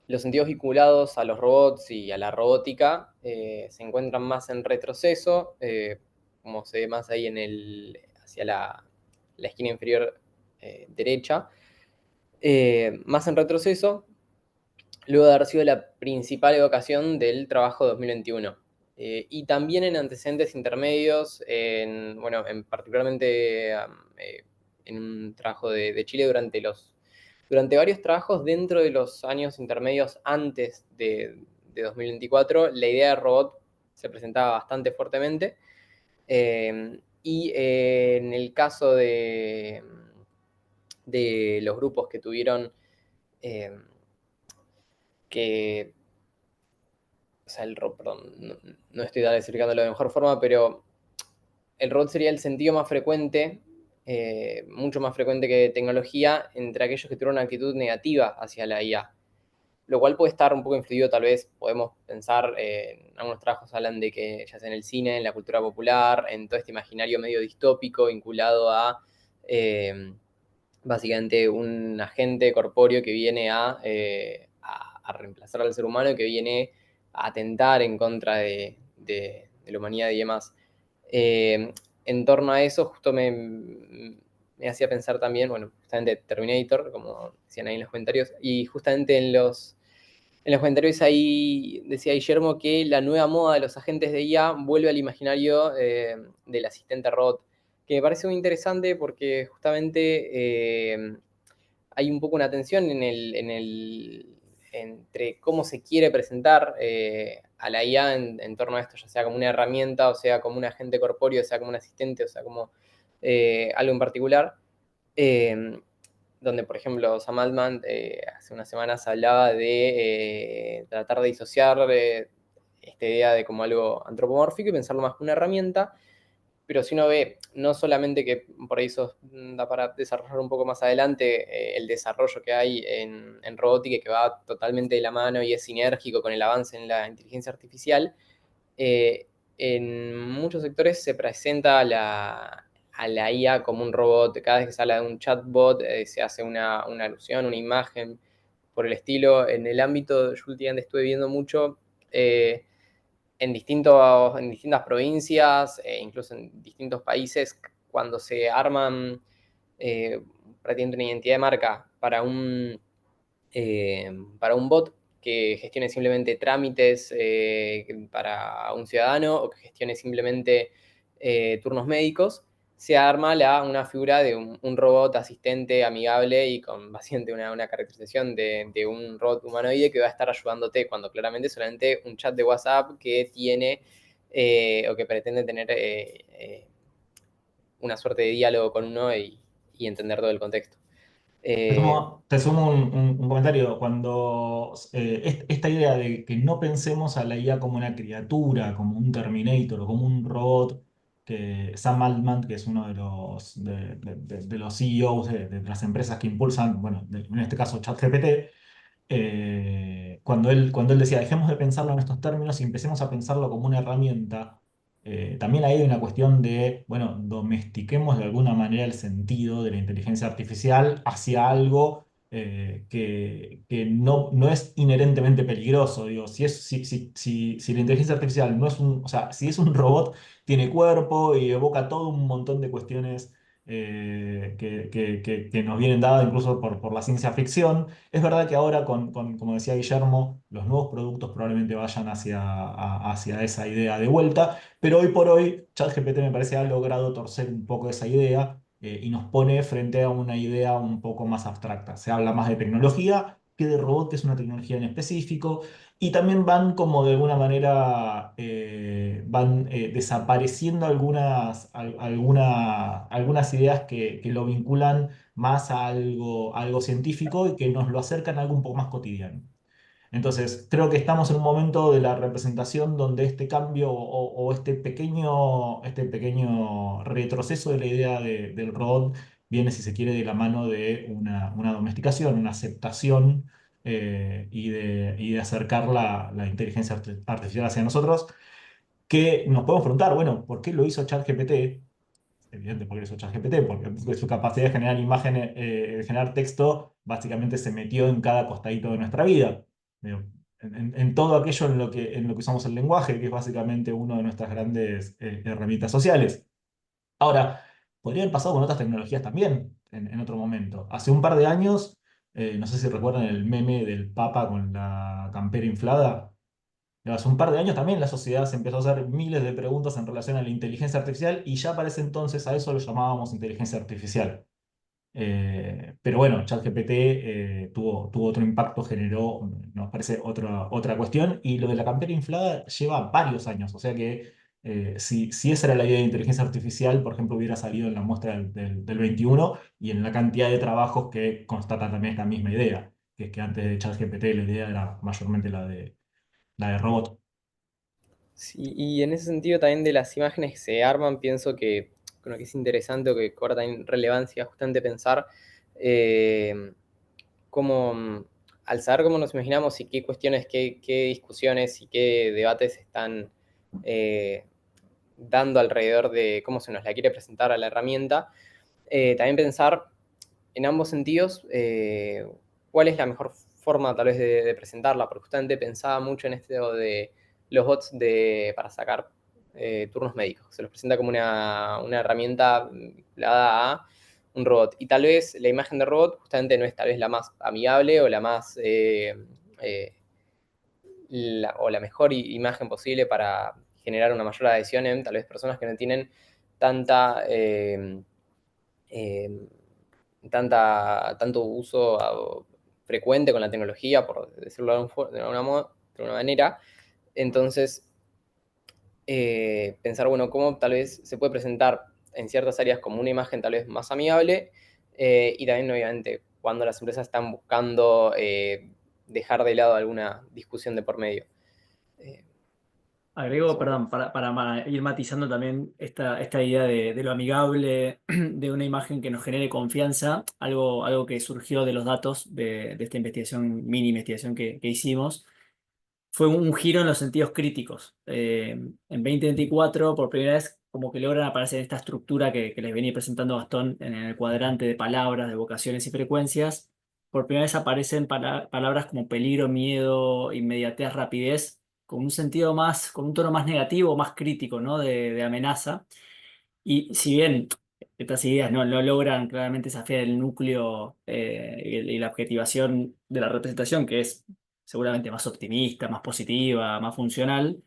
C: los sentidos vinculados a los robots y a la robótica se encuentran más en retroceso, como se ve más ahí hacia la esquina inferior derecha, más en retroceso, luego de haber sido la principal evocación del trabajo 2021. Y también en antecedentes intermedios, bueno, particularmente en un trabajo de Chile durante varios trabajos dentro de los años intermedios antes de 2024, la idea de robot se presentaba bastante fuertemente. Y en el caso de los grupos que tuvieron eh, que o sea, el robot, perdón, no estoy explicándolo de mejor forma, pero el robot sería el sentido más frecuente, mucho más frecuente que tecnología, entre aquellos que tuvieron una actitud negativa hacia la IA. Lo cual puede estar un poco influido, tal vez podemos pensar, en algunos trabajos hablan de que ya sea en el cine, en la cultura popular, en todo este imaginario medio distópico vinculado a básicamente un agente corpóreo que viene a reemplazar al ser humano y que viene a atentar en contra de la humanidad y demás. Eh, en torno a eso, justo me hacía pensar también, bueno, justamente Terminator, como decían ahí en los comentarios, y justamente en los comentarios ahí decía Guillermo que la nueva moda de los agentes de IA vuelve al imaginario del asistente robot, que me parece muy interesante porque justamente hay un poco una tensión entre cómo se quiere presentar a la IA en torno a esto, ya sea como una herramienta, o sea como un agente corpóreo, o sea como un asistente, o sea como algo en particular. Eh, donde, por ejemplo, Sam Altman hace unas semanas hablaba de tratar de disociar esta idea de como algo antropomórfico y pensarlo más como una herramienta. Pero si uno ve, no solamente que por ahí eso da para desarrollar un poco más adelante el desarrollo que hay en robótica, que va totalmente de la mano y es sinérgico con el avance en la inteligencia artificial, en muchos sectores se presenta a la IA como un robot. Cada vez que se habla de un chatbot, se hace una alusión, una imagen por el estilo. En el ámbito, yo últimamente estuve viendo mucho eh, en distintas provincias, incluso en distintos países, cuando se arman prácticamente una identidad de marca para un bot que gestione simplemente trámites para un ciudadano o que gestione simplemente turnos médicos, se arma una figura de un robot asistente amigable y con básicamente una caracterización de un robot humanoide que va a estar ayudándote cuando claramente es solamente un chat de WhatsApp que tiene o que pretende tener una suerte de diálogo con uno y entender todo el contexto. Eh,
A: Te sumo un comentario. Cuando esta idea de que no pensemos a la IA como una criatura, como un Terminator o como un robot, que Sam Altman, que es uno de los CEOs de las empresas que impulsan, bueno, en este caso ChatGPT, cuando él decía, dejemos de pensarlo en estos términos y empecemos a pensarlo como una herramienta, también ahí hay una cuestión de, bueno, domestiquemos de alguna manera el sentido de la inteligencia artificial hacia algo que no es inherentemente peligroso. Digo, si la inteligencia artificial no es o sea, si es un robot, tiene cuerpo y evoca todo un montón de cuestiones que nos vienen dadas incluso por la ciencia ficción. Es verdad que ahora, como decía Guillermo, los nuevos productos probablemente vayan hacia esa idea de vuelta, pero hoy por hoy ChatGPT me parece ha logrado torcer un poco esa idea y nos pone frente a una idea un poco más abstracta. Se habla más de tecnología que de robot, que es una tecnología en específico, y también van como de alguna manera van desapareciendo algunas ideas que lo vinculan más a algo científico y que nos lo acercan a algo un poco más cotidiano. Entonces, creo que estamos en un momento de la representación donde este cambio o este pequeño retroceso de la idea del robot viene, si se quiere, de la mano de una domesticación, una aceptación y de acercar la inteligencia artificial hacia nosotros, que nos podemos preguntar, bueno, ¿por qué lo hizo ChatGPT? Evidente, porque es ChatGPT, porque su capacidad de generar imágenes, de generar texto, básicamente se metió en cada costadito de nuestra vida. Digo, en todo aquello en lo que usamos el lenguaje, que es básicamente una de nuestras grandes herramientas sociales. Ahora, podría haber pasado con otras tecnologías también, en otro momento. Hace un par de años, no sé si recuerdan el meme del Papa con la campera inflada. Hace un par de años también la sociedad se empezó a hacer miles de preguntas en relación a la inteligencia artificial y ya para ese entonces a eso lo llamábamos inteligencia artificial. Pero bueno, ChatGPT tuvo otro impacto, generó, nos parece, otra cuestión y lo de la campera inflada lleva varios años. O sea que si esa era la idea de inteligencia artificial, por ejemplo, hubiera salido en la muestra del 21 y en la cantidad de trabajos que constatan también esta misma idea, que es que antes de ChatGPT la idea era mayormente la de robot.
C: Sí, y en ese sentido también de las imágenes que se arman, pienso que con lo que es interesante o que cobra también relevancia justamente pensar eh, cómo, al saber cómo nos imaginamos y qué cuestiones, qué discusiones y qué debates están eh, dando alrededor de cómo se nos la quiere presentar a la herramienta, también pensar en ambos sentidos cuál es la mejor forma tal vez de presentarla, porque justamente pensaba mucho en esto de los bots para sacar turnos médicos. Se los presenta como una herramienta vinculada a un robot. Y tal vez la imagen de robot justamente no es tal vez la más amigable o la más eh, o la mejor imagen posible para generar una mayor adhesión en tal vez personas que no tienen tanta eh, tanto uso frecuente con la tecnología, por decirlo de alguna manera. Entonces, pensar, bueno, cómo tal vez se puede presentar en ciertas áreas como una imagen tal vez más amigable y también, obviamente, cuando las empresas están buscando dejar de lado alguna discusión de por medio.
B: Agrego, perdón, para ir matizando también esta idea de lo amigable, de una imagen que nos genere confianza, algo que surgió de los datos de esta investigación, mini investigación que hicimos, fue un giro en los sentidos críticos. En 2024, por primera vez, como que logran aparecer esta estructura que les venía presentando Gastón en el cuadrante de palabras, de vocaciones y frecuencias. Por primera vez aparecen palabras como peligro, miedo, inmediatez, rapidez, con un sentido más, con un tono más negativo, más crítico, ¿no? De amenaza. Y si bien estas ideas no logran claramente desafiar el núcleo y la objetivación de la representación, que es seguramente más optimista, más positiva, más funcional,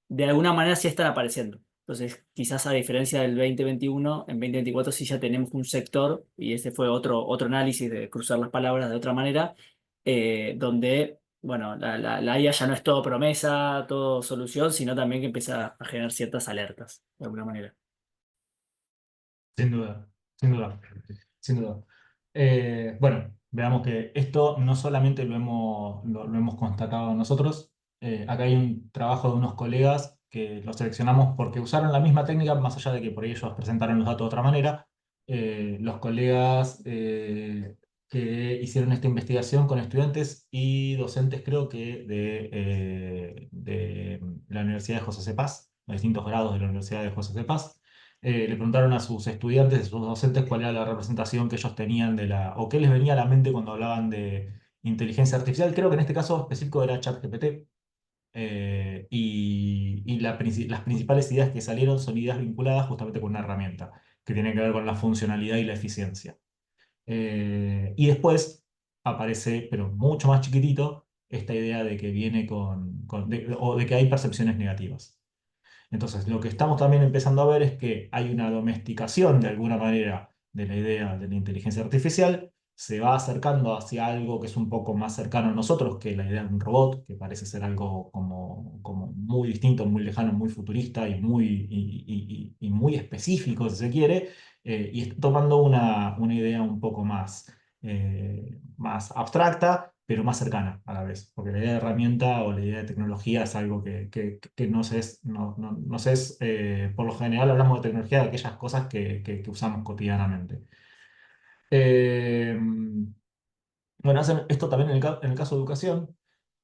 B: de alguna manera sí están apareciendo. Entonces, quizás a diferencia del 2021, en 2024 sí ya tenemos un sector, y ese fue otro análisis de cruzar las palabras de otra manera, donde, bueno, la IA ya no es todo promesa, todo solución, sino también que empieza a generar ciertas alertas, de alguna manera.
A: Sin duda, sin duda, sin duda. Bueno, veamos que esto no solamente lo hemos constatado nosotros. Acá hay un trabajo de unos colegas que los seleccionamos porque usaron la misma técnica, más allá de que por ellos presentaron los datos de otra manera. Los colegas que hicieron esta investigación con estudiantes y docentes, creo que de la Universidad de José C. Paz, de distintos grados de la Universidad de José C. Paz. Le preguntaron a sus estudiantes, a sus docentes, cuál era la representación que ellos tenían o qué les venía a la mente cuando hablaban de inteligencia artificial. Creo que en este caso específico era ChatGPT. Las principales ideas que salieron son ideas vinculadas justamente con una herramienta que tiene que ver con la funcionalidad y la eficiencia. Y después aparece, pero mucho más chiquitito, esta idea de que viene o de que hay percepciones negativas. Entonces, lo que estamos también empezando a ver es que hay una domesticación de alguna manera de la idea de la inteligencia artificial, se va acercando hacia algo que es un poco más cercano a nosotros que la idea de un robot, que parece ser algo como muy distinto, muy lejano, muy futurista y muy específico, si se quiere, y está tomando una idea un poco más abstracta, pero más cercana a la vez, porque la idea de herramienta o la idea de tecnología es algo que no se es, por lo general hablamos de tecnología de aquellas cosas que usamos cotidianamente. Eh, bueno, hacen esto también en el caso de educación.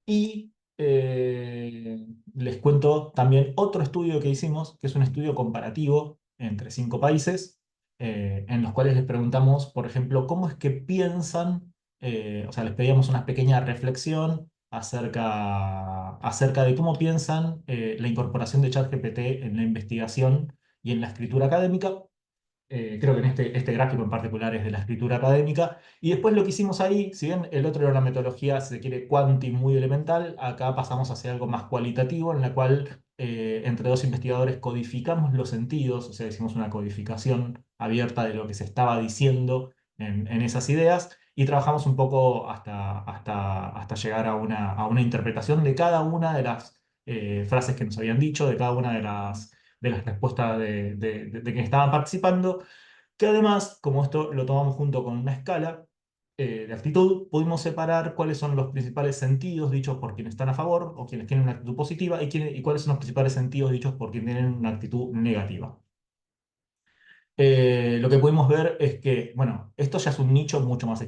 A: Y les cuento también otro estudio que hicimos, que es un estudio comparativo entre 5 países, en los cuales les preguntamos, por ejemplo, cómo es que piensan, o sea, les pedíamos una pequeña reflexión acerca de cómo piensan la incorporación de ChatGPT en la investigación y en la escritura académica. Creo que en este gráfico en particular es de la escritura académica. Y después lo que hicimos ahí, si bien el otro era una metodología, si se quiere, cuanti muy elemental, acá pasamos hacia algo más cualitativo, en la cual entre dos investigadores codificamos los sentidos, o sea, hicimos una codificación abierta de lo que se estaba diciendo en esas ideas, y trabajamos un poco hasta llegar a una interpretación de cada una de las frases que nos habían dicho, de cada una de las respuestas de quienes estaban participando, que además, como esto lo tomamos junto con una escala de actitud, pudimos separar cuáles son los principales sentidos dichos por quienes están a favor o quienes tienen una actitud positiva y cuáles son los principales sentidos dichos por quienes tienen una actitud negativa. Lo que pudimos ver es que, bueno, esto ya es un nicho mucho más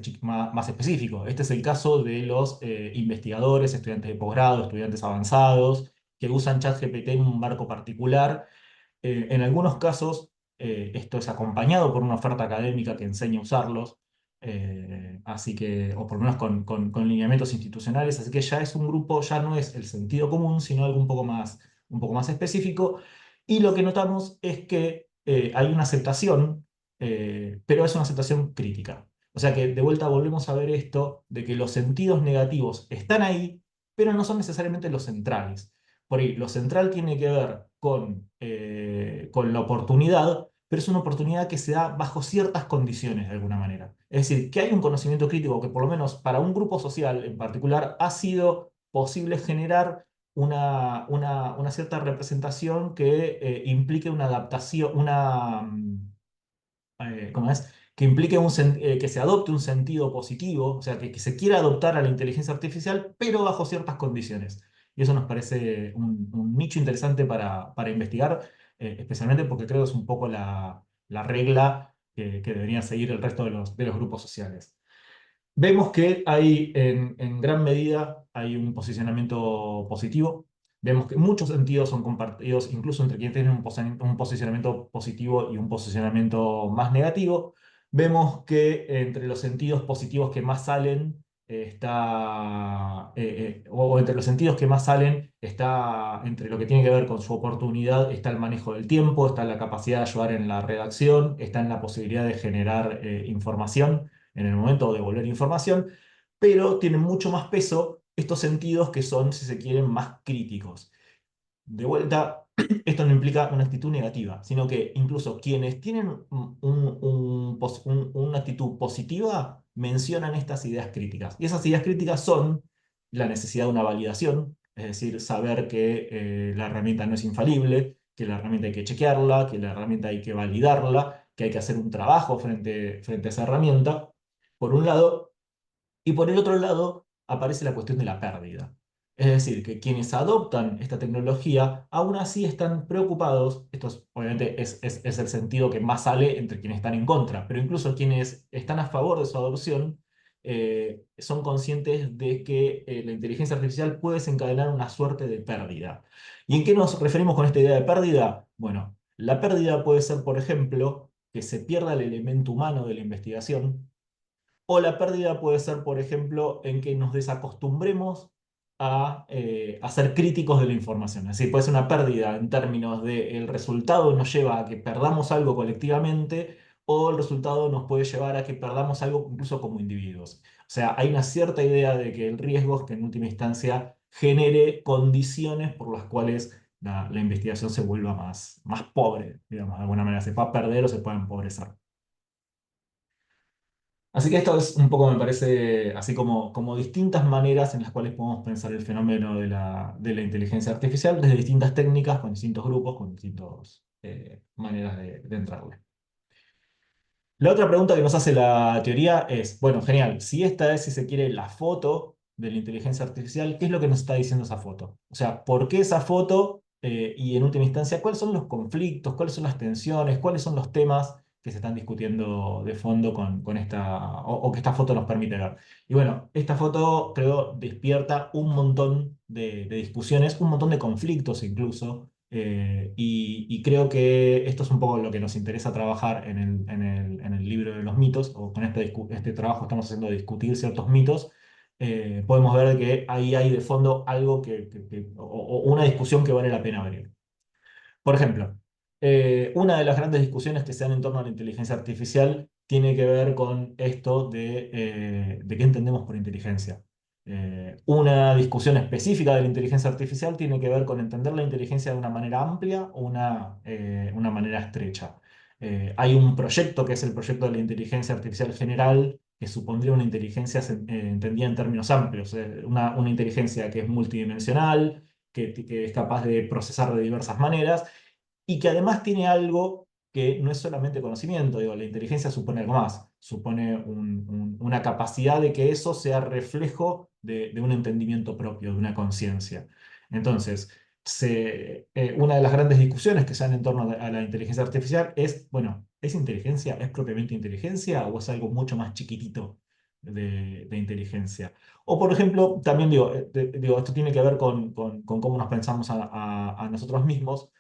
A: específico. Este es el caso de los investigadores, estudiantes de posgrado, estudiantes avanzados, que usan ChatGPT en un marco particular. En algunos casos, esto es acompañado por una oferta académica que enseña a usarlos, así que, o por lo menos con lineamientos institucionales, así que ya es un grupo, ya no es el sentido común, sino algo un poco más específico. Y lo que notamos es que hay una aceptación, pero es una aceptación crítica. O sea que de vuelta volvemos a ver esto de que los sentidos negativos están ahí, pero no son necesariamente los centrales. Por ahí, lo central tiene que ver con la oportunidad, pero es una oportunidad que se da bajo ciertas condiciones de alguna manera. Es decir, que hay un conocimiento crítico que por lo menos para un grupo social en particular ha sido posible generar una cierta representación que implique una adaptación, ¿cómo es? que implique que se adopte un sentido positivo, o sea, que se quiera adoptar a la inteligencia artificial, pero bajo ciertas condiciones. Y eso nos parece un nicho interesante para investigar, especialmente porque creo que es un poco la regla que deberían seguir el resto de los grupos sociales. Vemos que hay, en gran medida, hay un posicionamiento positivo. Vemos que muchos sentidos son compartidos, incluso entre quienes tienen un posicionamiento positivo y un posicionamiento más negativo. Vemos que entre los sentidos positivos que más salen o entre los sentidos que más salen está entre lo que tiene que ver con su oportunidad, está el manejo del tiempo, está la capacidad de ayudar en la redacción, está en la posibilidad de generar información en el momento de devolver información, pero tienen mucho más peso estos sentidos que son, si se quieren, más críticos. De vuelta, esto no implica una actitud negativa, sino que incluso quienes tienen una actitud positiva mencionan estas ideas críticas. Y esas ideas críticas son la necesidad de una validación, es decir, saber que la herramienta no es infalible, que la herramienta hay que chequearla, que la herramienta hay que validarla, que hay que hacer un trabajo frente a esa herramienta, por un lado, y por el otro lado aparece la cuestión de la pérdida. Es decir, que quienes adoptan esta tecnología aún así están preocupados, obviamente es el sentido que más sale entre quienes están en contra, pero incluso quienes están a favor de su adopción son conscientes de que la inteligencia artificial puede desencadenar una suerte de pérdida. ¿Y en qué nos referimos con esta idea de pérdida? Bueno, la pérdida puede ser, por ejemplo, que se pierda el elemento humano de la investigación, o la pérdida puede ser, por ejemplo, en que nos desacostumbremos a ser críticos de la información. Es decir, puede ser una pérdida en términos de el resultado nos lleva a que perdamos algo colectivamente o el resultado nos puede llevar a que perdamos algo incluso como individuos. O sea, hay una cierta idea de que el riesgo es que en última instancia genere condiciones por las cuales la investigación se vuelva más pobre, digamos, de alguna manera, se pueda perder o se pueda empobrecer. Así que esto es un poco, me parece, así como distintas maneras en las cuales podemos pensar el fenómeno de la inteligencia artificial desde distintas técnicas, con distintos grupos, con distintas maneras de entrarle. La otra pregunta que nos hace la teoría es, bueno, genial, si esta es, si se quiere, la foto de la inteligencia artificial, ¿qué es lo que nos está diciendo esa foto? O sea, ¿por qué esa foto? Y en última instancia, ¿cuáles son los conflictos? ¿Cuáles son las tensiones? ¿Cuáles son los temas que se están discutiendo de fondo con esta, o que esta foto nos permite ver? Y bueno, esta foto, creo, despierta un montón de discusiones, un montón de conflictos incluso, y creo que esto es un poco lo que nos interesa trabajar en el libro de los mitos, o con este trabajo estamos haciendo de discutir ciertos mitos. Podemos ver que ahí hay de fondo algo o una discusión que vale la pena abrir. Por ejemplo, una de las grandes discusiones que se dan en torno a la inteligencia artificial tiene que ver con esto de qué entendemos por inteligencia. Una discusión específica de la inteligencia artificial tiene que ver con entender la inteligencia de una manera amplia o una manera estrecha. Hay un proyecto que es el proyecto de la inteligencia artificial general, que supondría una inteligencia entendida en términos amplios, una inteligencia que es multidimensional, que es capaz de procesar de diversas maneras y que además tiene algo que no es solamente conocimiento, digo, la inteligencia supone algo más, supone una capacidad de que eso sea reflejo de un entendimiento propio, de una conciencia. Entonces, una de las grandes discusiones que se dan en torno a la inteligencia artificial es, bueno, ¿es inteligencia? ¿Es propiamente inteligencia o es algo mucho más chiquitito de inteligencia? O, por ejemplo, también digo, esto tiene que ver con cómo nos pensamos a nosotros mismos,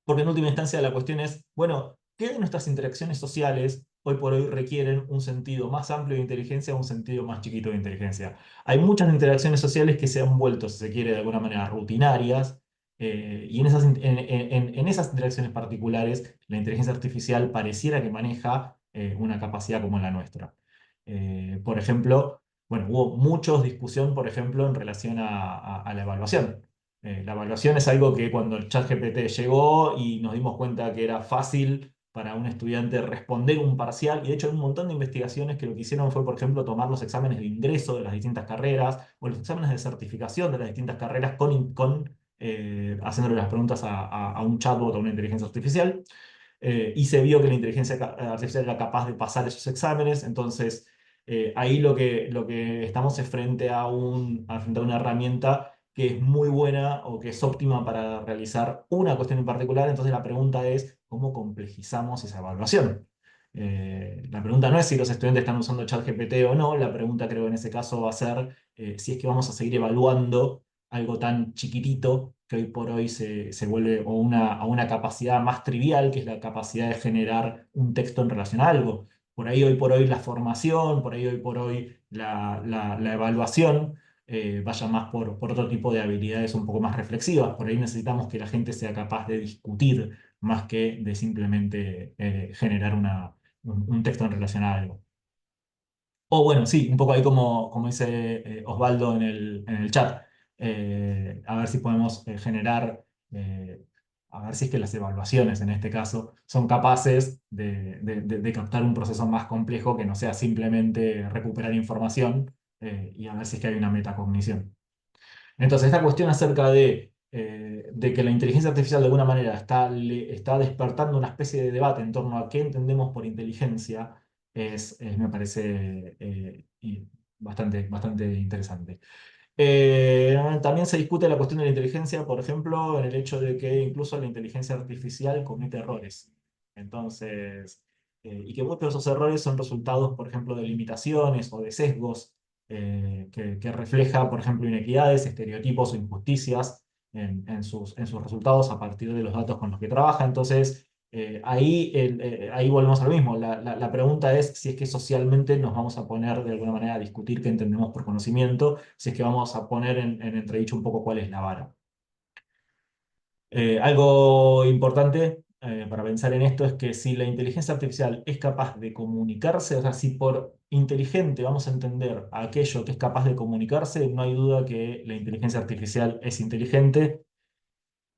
A: porque en última instancia la cuestión es, bueno, ¿qué de nuestras interacciones sociales hoy por hoy requieren un sentido más amplio de inteligencia o un sentido más chiquito de inteligencia? Hay muchas interacciones sociales que se han vuelto, si se quiere, de alguna manera rutinarias, y en esas interacciones particulares la inteligencia artificial pareciera que maneja una capacidad como la nuestra. Por ejemplo, bueno, hubo mucha discusión, por ejemplo, en relación a la evaluación. La evaluación es algo que cuando el ChatGPT llegó y nos dimos cuenta que era fácil para un estudiante responder un parcial, y de hecho hay un montón de investigaciones que lo que hicieron fue, por ejemplo, tomar los exámenes de ingreso de las distintas carreras o los exámenes de certificación de las distintas carreras haciéndole las preguntas a un chatbot o a una inteligencia artificial. y se vio que la inteligencia artificial era capaz de pasar esos exámenes. Entonces, ahí lo que estamos es frente a una herramienta que es muy buena o que es óptima para realizar una cuestión en particular. Entonces la pregunta es, ¿cómo complejizamos esa evaluación? La pregunta no es si los estudiantes están usando ChatGPT o no, la pregunta creo en ese caso va a ser si es que vamos a seguir evaluando algo tan chiquitito que hoy por hoy se vuelve a una capacidad más trivial, que es la capacidad de generar un texto en relación a algo. Por ahí hoy por hoy la formación, por ahí hoy por hoy la evaluación vaya más por otro tipo de habilidades un poco más reflexivas. Por ahí necesitamos que la gente sea capaz de discutir más que de simplemente generar un texto en relación a algo. O bueno, sí, un poco ahí como dice Osvaldo en el chat, a ver si podemos generar, a ver si es que las evaluaciones en este caso son capaces de captar un proceso más complejo que no sea simplemente recuperar información, y a ver si es que hay una metacognición. Entonces, esta cuestión acerca de que la inteligencia artificial de alguna manera está despertando una especie de debate en torno a qué entendemos por inteligencia, me parece bastante, bastante interesante. También se discute la cuestión de la inteligencia, por ejemplo, en el hecho de que incluso la inteligencia artificial comete errores. Entonces, y que muchos de esos errores son resultados, por ejemplo, de limitaciones o de sesgos que refleja, por ejemplo, inequidades, estereotipos o injusticias en sus resultados a partir de los datos con los que trabaja. Entonces, ahí volvemos a lo mismo. La pregunta es si es que socialmente nos vamos a poner de alguna manera a discutir qué entendemos por conocimiento, si es que vamos a poner en entredicho un poco cuál es la vara. Algo importante para pensar en esto es que si la inteligencia artificial es capaz de comunicarse, o sea, si por inteligente vamos a entender a aquello que es capaz de comunicarse, no hay duda que la inteligencia artificial es inteligente.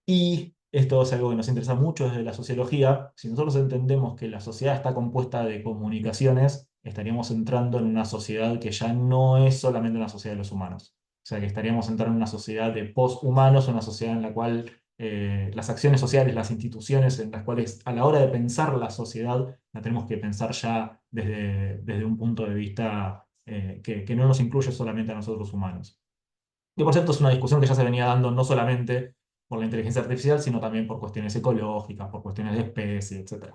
A: Y esto es algo que nos interesa mucho desde la sociología. Si nosotros entendemos que la sociedad está compuesta de comunicaciones, estaríamos entrando en una sociedad que ya no es solamente una sociedad de los humanos. O sea, que estaríamos entrando en una sociedad de posthumanos, una sociedad en la cual las acciones sociales, las instituciones en las cuales a la hora de pensar la sociedad, la tenemos que pensar ya desde un punto de vista que no nos incluye solamente a nosotros humanos. Que por cierto es una discusión que ya se venía dando no solamente por la inteligencia artificial, sino también por cuestiones ecológicas, por cuestiones de especie, etc.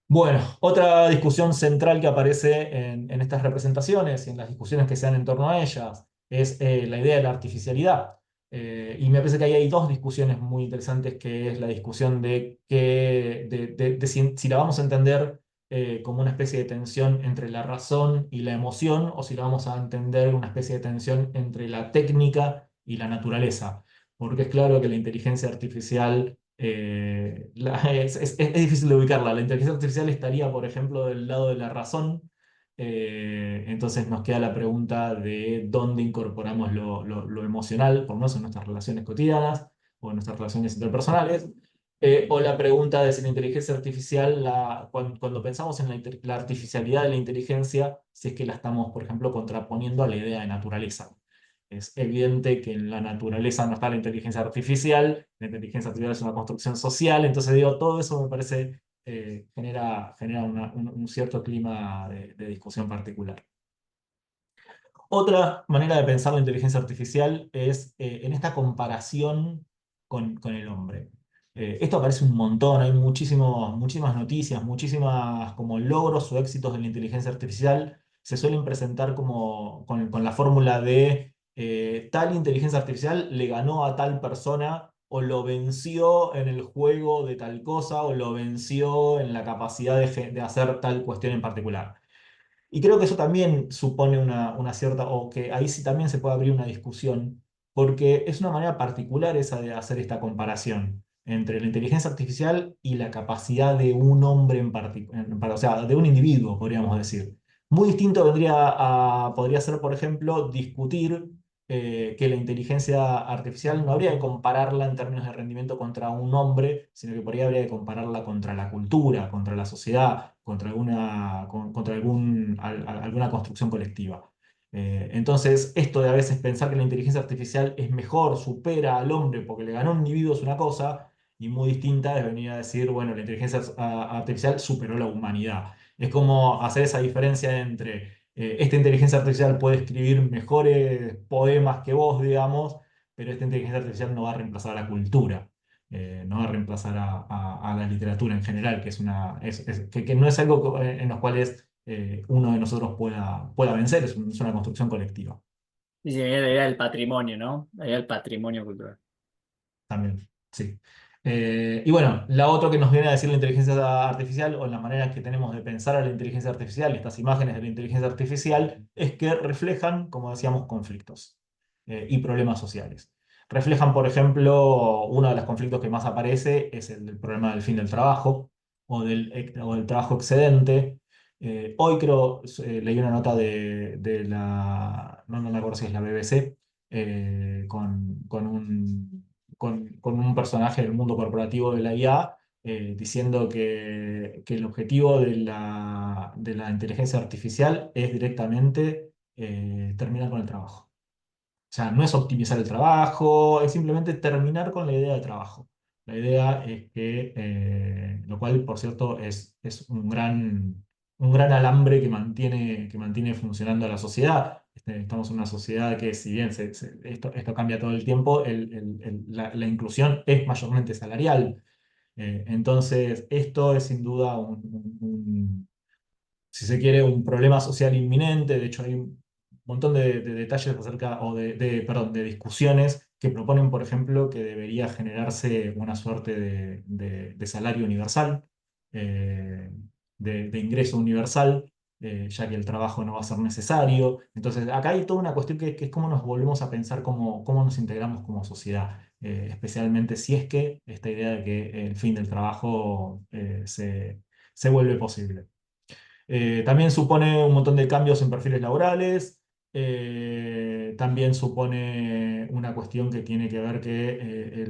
A: Bueno, otra discusión central que aparece en estas representaciones y en las discusiones que se dan en torno a ellas es la idea de la artificialidad. Y me parece que ahí hay dos discusiones muy interesantes, que es la discusión de si la vamos a entender como una especie de tensión entre la razón y la emoción, o si la vamos a entender una especie de tensión entre la técnica y la naturaleza. Porque es claro que la inteligencia artificial es difícil de ubicarla. La inteligencia artificial estaría, por ejemplo, del lado de la razón. Entonces nos queda la pregunta de dónde incorporamos lo emocional, por lo menos en nuestras relaciones cotidianas o en nuestras relaciones interpersonales. O la pregunta de si la inteligencia artificial, cuando pensamos en la artificialidad de la inteligencia, si es que la estamos, por ejemplo, contraponiendo a la idea de naturaleza. Es evidente que en la naturaleza no está la inteligencia artificial es una construcción social. Entonces digo, todo eso me parece genera un cierto clima de discusión particular. Otra manera de pensar la inteligencia artificial es en esta comparación con el hombre. Esto aparece un montón, hay muchísimas noticias, muchísimas como logros o éxitos de la inteligencia artificial se suelen presentar como con la fórmula de tal inteligencia artificial le ganó a tal persona o lo venció en el juego de tal cosa o lo venció en la capacidad de hacer tal cuestión en particular. Y creo que eso también supone una cierta, o que ahí sí también se puede abrir una discusión, porque es una manera particular esa de hacer esta comparación entre la inteligencia artificial y la capacidad de un hombre en particular, o sea, de un individuo, podríamos decir. Muy distinto podría ser, por ejemplo, discutir que la inteligencia artificial no habría que compararla en términos de rendimiento contra un hombre, sino que por ahí habría que compararla contra la cultura, contra la sociedad, contra alguna construcción colectiva. Entonces, esto de a veces pensar que la inteligencia artificial es mejor, supera al hombre porque le ganó a un individuo es una cosa, y muy distinta de venir a decir, bueno, la inteligencia artificial superó la humanidad. Es como hacer esa diferencia entre esta inteligencia artificial puede escribir mejores poemas que vos, digamos, pero esta inteligencia artificial no va a reemplazar a la cultura, no va a reemplazar a la literatura en general, que, que no es algo en los cuales uno de nosotros pueda vencer, es una construcción colectiva
B: Y sí, era el patrimonio, ¿no? Era el patrimonio cultural.
A: también, sí. Y bueno, la otra que nos viene a decir la inteligencia artificial o las maneras que tenemos de pensar a la inteligencia artificial, estas imágenes de la inteligencia artificial, es que reflejan, como decíamos, conflictos y problemas sociales. Reflejan, por ejemplo, uno de los conflictos que más aparece es el del problema del fin del trabajo o del trabajo excedente. Hoy creo, leí una nota de la, no me acuerdo si es la BBC, con un personaje del mundo corporativo de la IA, diciendo que el objetivo de la inteligencia artificial es directamente terminar con el trabajo. O sea, no es optimizar el trabajo, es simplemente terminar con la idea de trabajo. La idea es que, lo cual, por cierto, es un gran alambre que mantiene funcionando a la sociedad. Estamos en una sociedad que, si bien esto cambia todo el tiempo, la inclusión es mayormente salarial. Entonces, esto es sin duda si se quiere, un problema social inminente. De hecho, hay un montón de detalles acerca, o perdón, de discusiones que proponen, por ejemplo, que debería generarse una suerte de salario universal, eh, de ingreso universal, ya que el trabajo no va a ser necesario. Entonces, acá hay toda una cuestión que es cómo nos volvemos a pensar cómo nos integramos como sociedad, especialmente si es que esta idea de que el fin del trabajo se vuelve posible. También supone un montón de cambios en perfiles laborales. También supone una cuestión que tiene que ver que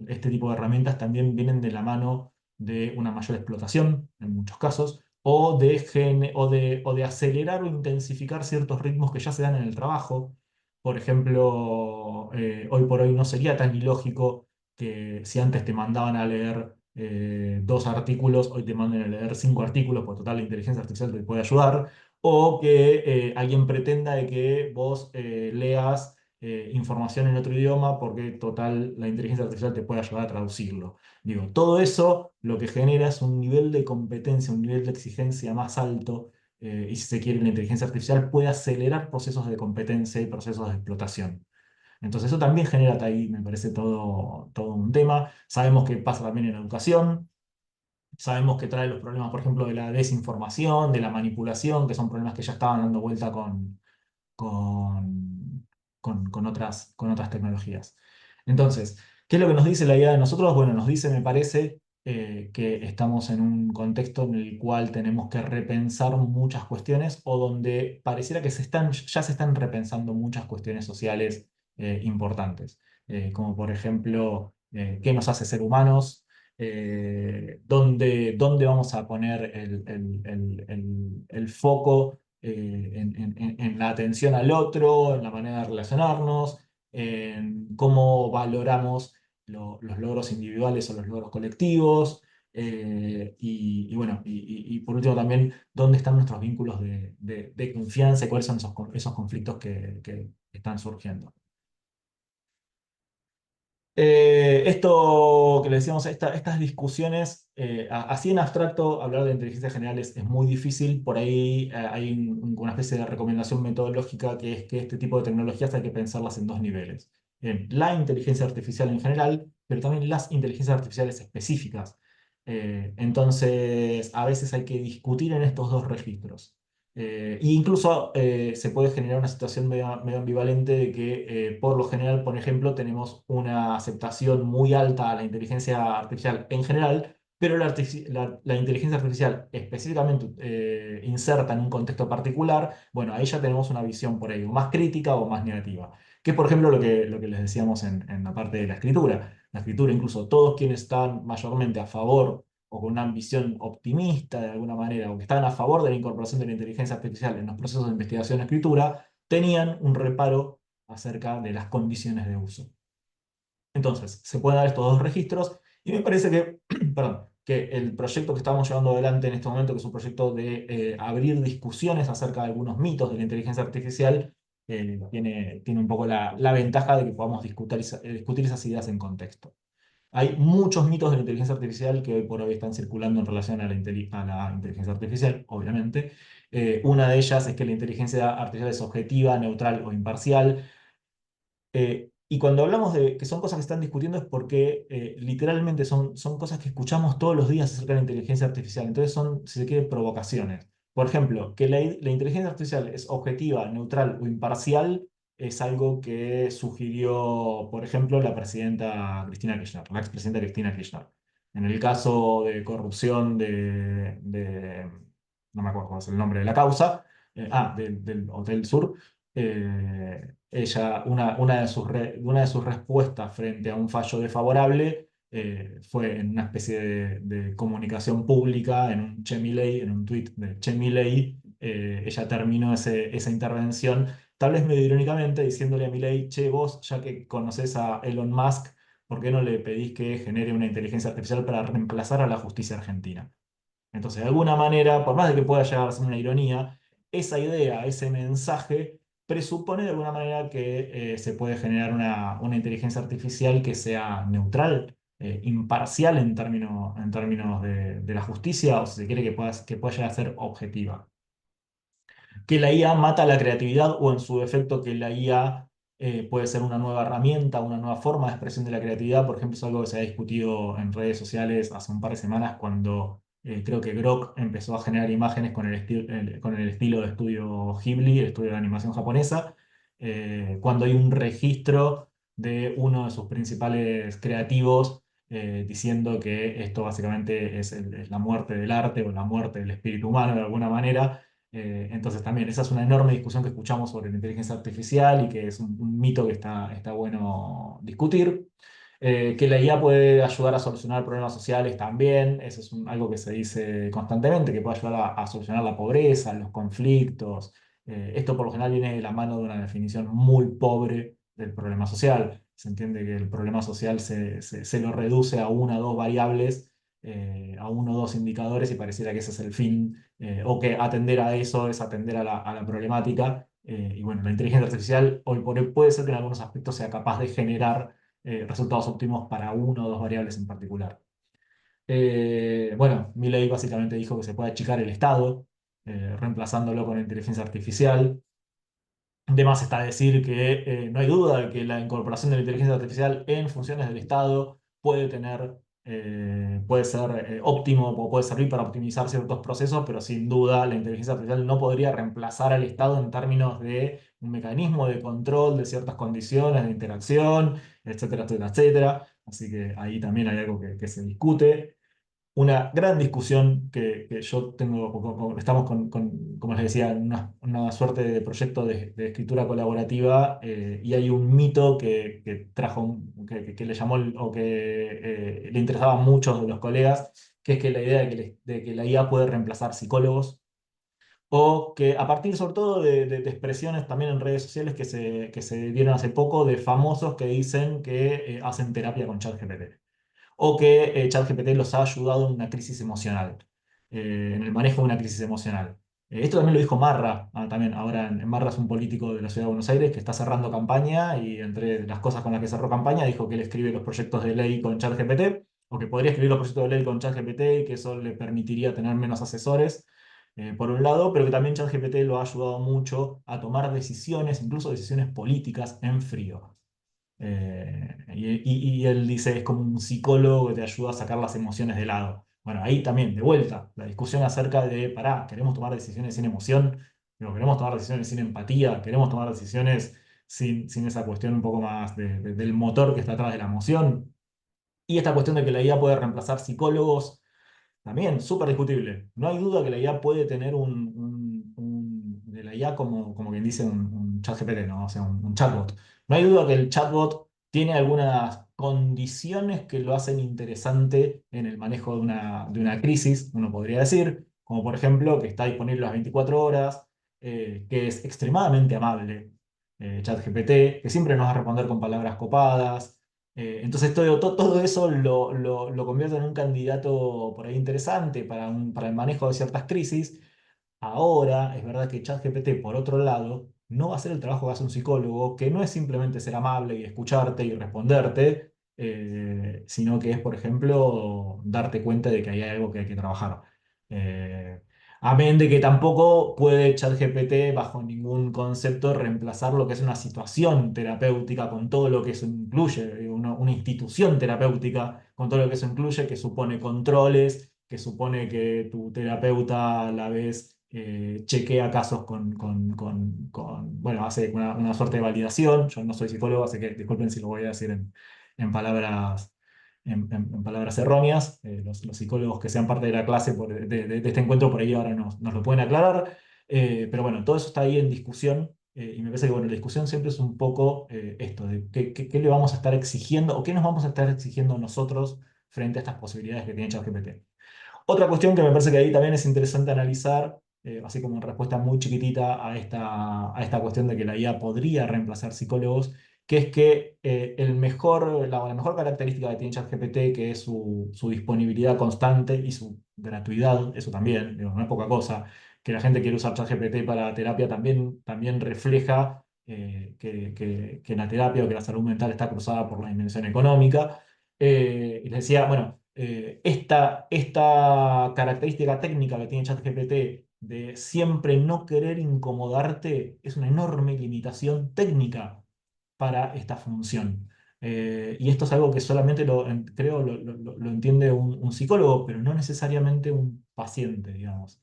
A: este tipo de herramientas también vienen de la mano de una mayor explotación, en muchos casos, o de acelerar o intensificar ciertos ritmos que ya se dan en el trabajo. Por ejemplo, hoy por hoy no sería tan ilógico que si antes te mandaban a leer 2 artículos, hoy te manden a leer 5 artículos, porque total la inteligencia artificial te puede ayudar, o que alguien pretenda de que vos leas información en otro idioma, porque total la inteligencia artificial te puede ayudar a traducirlo. Digo, todo eso lo que genera es un nivel de competencia, un nivel de exigencia más alto, y si se quiere, la inteligencia artificial puede acelerar procesos de competencia y procesos de explotación. Entonces eso también genera ahí, me parece, todo un tema. Sabemos que pasa también en educación, sabemos que trae los problemas, por ejemplo, de la desinformación, de la manipulación, que son problemas que ya estaban dando vuelta con, con otras tecnologías. Entonces, ¿qué es lo que nos dice la idea de nosotros? Bueno, nos dice, me parece, que estamos en un contexto en el cual tenemos que repensar muchas cuestiones o donde pareciera que ya se están repensando muchas cuestiones sociales importantes, como por ejemplo, qué nos hace ser humanos, dónde vamos a poner el foco en la atención al otro, en la manera de relacionarnos, en cómo valoramos los logros individuales o los logros colectivos, y bueno, y por último también, dónde están nuestros vínculos de confianza y cuáles son esos conflictos que están surgiendo. Esto que le decíamos, estas discusiones, así en abstracto, hablar de inteligencia general es muy difícil. Por ahí hay una especie de recomendación metodológica que es que este tipo de tecnologías hay que pensarlas en 2 niveles. En la inteligencia artificial en general, pero también las inteligencias artificiales específicas. Entonces, a veces hay que discutir en estos 2 registros. E incluso se puede generar una situación medio ambivalente de que, por lo general, por ejemplo, tenemos una aceptación muy alta a la inteligencia artificial en general, pero la inteligencia artificial específicamente inserta en un contexto particular, bueno, ahí ya tenemos una visión por ahí, o más crítica o más negativa. Que es, por ejemplo, lo que les decíamos en la parte de la escritura. La escritura, incluso todos quienes están mayormente a favor o con una visión optimista de alguna manera, o que estaban a favor de la incorporación de la inteligencia artificial en los procesos de investigación y escritura, tenían un reparo acerca de las condiciones de uso. Entonces, se pueden dar estos 2 registros Y me parece que, perdón, que el proyecto que estamos llevando adelante en este momento, que es un proyecto de abrir discusiones acerca de algunos mitos de la inteligencia artificial, tiene un poco la ventaja de que podamos discutir esas ideas en contexto. Hay muchos mitos de la inteligencia artificial que hoy por hoy están circulando en relación a la inteligencia artificial, obviamente. Una de ellas es que la inteligencia artificial es objetiva, neutral o imparcial. Y cuando hablamos de que son cosas que están discutiendo es porque literalmente son cosas que escuchamos todos los días acerca de la inteligencia artificial. Entonces son, si se quiere, provocaciones. Por ejemplo, que la inteligencia artificial es objetiva, neutral o imparcial es algo que sugirió, por ejemplo, la presidenta Cristina Kirchner, la expresidenta Cristina Kirchner. En el caso de corrupción no me acuerdo cuál es el nombre de la causa, del Hotel Sur, ella, una de sus respuestas frente a un fallo desfavorable fue en una especie de comunicación pública, en un Che Milei, en un tuit de Che Milei, ella terminó esa intervención, tal vez medio irónicamente, diciéndole a Milei, che, vos, ya que conoces a Elon Musk, ¿por qué no le pedís que genere una inteligencia artificial para reemplazar a la justicia argentina? Entonces, de alguna manera, por más de que pueda llegar a ser una ironía, esa idea, ese mensaje, presupone de alguna manera que se puede generar una inteligencia artificial que sea neutral, imparcial en términos de la justicia, o si se quiere que pueda llegar a ser objetiva. Que la IA mata la creatividad o en su defecto que la IA puede ser una nueva herramienta, una nueva forma de expresión de la creatividad. Por ejemplo, es algo que se ha discutido en redes sociales hace un par de semanas cuando creo que Grok empezó a generar imágenes con el estilo de estudio Ghibli, el estudio de animación japonesa, cuando hay un registro de uno de sus principales creativos diciendo que esto básicamente es la muerte del arte o la muerte del espíritu humano de alguna manera. Entonces también esa es una enorme discusión que escuchamos sobre la inteligencia artificial y que es un mito que está bueno discutir. Que la IA puede ayudar a solucionar problemas sociales también, eso es algo que se dice constantemente, que puede ayudar a solucionar la pobreza, los conflictos. Esto por lo general viene de la mano de una definición muy pobre del problema social. Se entiende que el problema social se lo reduce a una o dos variables, a uno o dos indicadores y pareciera que ese es el fin o que atender a eso es atender a la problemática. Y bueno, la inteligencia artificial hoy por hoy puede ser que en algunos aspectos sea capaz de generar resultados óptimos para una o dos variables en particular. Bueno, Milley básicamente dijo que se puede achicar el Estado, reemplazándolo con inteligencia artificial. De más está decir que no hay duda de que la incorporación de la inteligencia artificial en funciones del Estado puede ser óptimo o puede servir para optimizar ciertos procesos, pero sin duda la inteligencia artificial no podría reemplazar al Estado en términos de un mecanismo de control de ciertas condiciones de interacción, etcétera, etcétera, etcétera. Así que ahí también hay algo que se discute. Una gran discusión que yo tengo, estamos como les decía, en una suerte de proyecto de escritura colaborativa y hay un mito que trajo, que le llamó o que le interesaba a muchos de los colegas, que es que la idea de que la IA puede reemplazar psicólogos o que a partir sobre todo de expresiones también en redes sociales que se dieron hace poco de famosos que dicen que hacen terapia con ChatGPT o que ChatGPT los ha ayudado en una crisis emocional, en el manejo de una crisis emocional. Esto también lo dijo Marra, también ahora Marra es un político de la ciudad de Buenos Aires que está cerrando campaña y entre las cosas con las que cerró campaña dijo que él escribe los proyectos de ley con ChatGPT o que podría escribir los proyectos de ley con ChatGPT y que eso le permitiría tener menos asesores. Por un lado, pero que también ChatGPT lo ha ayudado mucho a tomar decisiones, incluso decisiones políticas en frío. Y él dice, es como un psicólogo que te ayuda a sacar las emociones de lado. Bueno, ahí también, de vuelta, la discusión acerca de, pará, queremos tomar decisiones sin emoción, pero queremos tomar decisiones sin empatía, queremos tomar decisiones sin esa cuestión un poco más del motor que está atrás de la emoción. Y esta cuestión de que la IA puede reemplazar psicólogos, también súper discutible. No hay duda que la IA puede tener de la IA como quien dice un chat GPT, ¿no? O sea, un chatbot. No hay duda que el chatbot tiene algunas condiciones que lo hacen interesante en el manejo de una crisis, uno podría decir, como por ejemplo que está disponible las 24 horas, que es extremadamente amable, ChatGPT, que siempre nos va a responder con palabras copadas, Entonces todo eso lo convierte en un candidato por ahí interesante para el manejo de ciertas crisis. Ahora, es verdad que ChatGPT, por otro lado, no va a hacer el trabajo que hace un psicólogo, que no es simplemente ser amable y escucharte y responderte, sino que es, por ejemplo, darte cuenta de que hay algo que hay que trabajar. Eh, Amén de que tampoco puede ChatGPT, bajo ningún concepto, reemplazar lo que es una situación terapéutica con todo lo que eso incluye, una institución terapéutica con todo lo que eso incluye, que supone controles, que supone que tu terapeuta a la vez chequea casos bueno, hace una suerte de validación. Yo no soy psicólogo, así que disculpen si lo voy a decir en palabras, en palabras erróneas. Los psicólogos que sean parte de la clase de este encuentro por ahí ahora nos lo pueden aclarar. Pero bueno, todo eso está ahí en discusión. Y me parece que bueno, la discusión siempre es un poco esto, de qué le vamos a estar exigiendo o qué nos vamos a estar exigiendo nosotros frente a estas posibilidades que tiene ChatGPT. Otra cuestión que me parece que ahí también es interesante analizar, así como en respuesta muy chiquitita a esta cuestión de que la IA podría reemplazar psicólogos, que es que la mejor característica que tiene ChatGPT, que es su disponibilidad constante y su gratuidad, eso también, digo, no es poca cosa, que la gente quiere usar ChatGPT para terapia también refleja que la terapia o que la salud mental está cruzada por la dimensión económica. Y les decía, bueno, esta característica técnica que tiene ChatGPT de siempre no querer incomodarte es una enorme limitación técnica para esta función. Y esto es algo que solamente creo lo entiende un psicólogo, pero no necesariamente un paciente, digamos.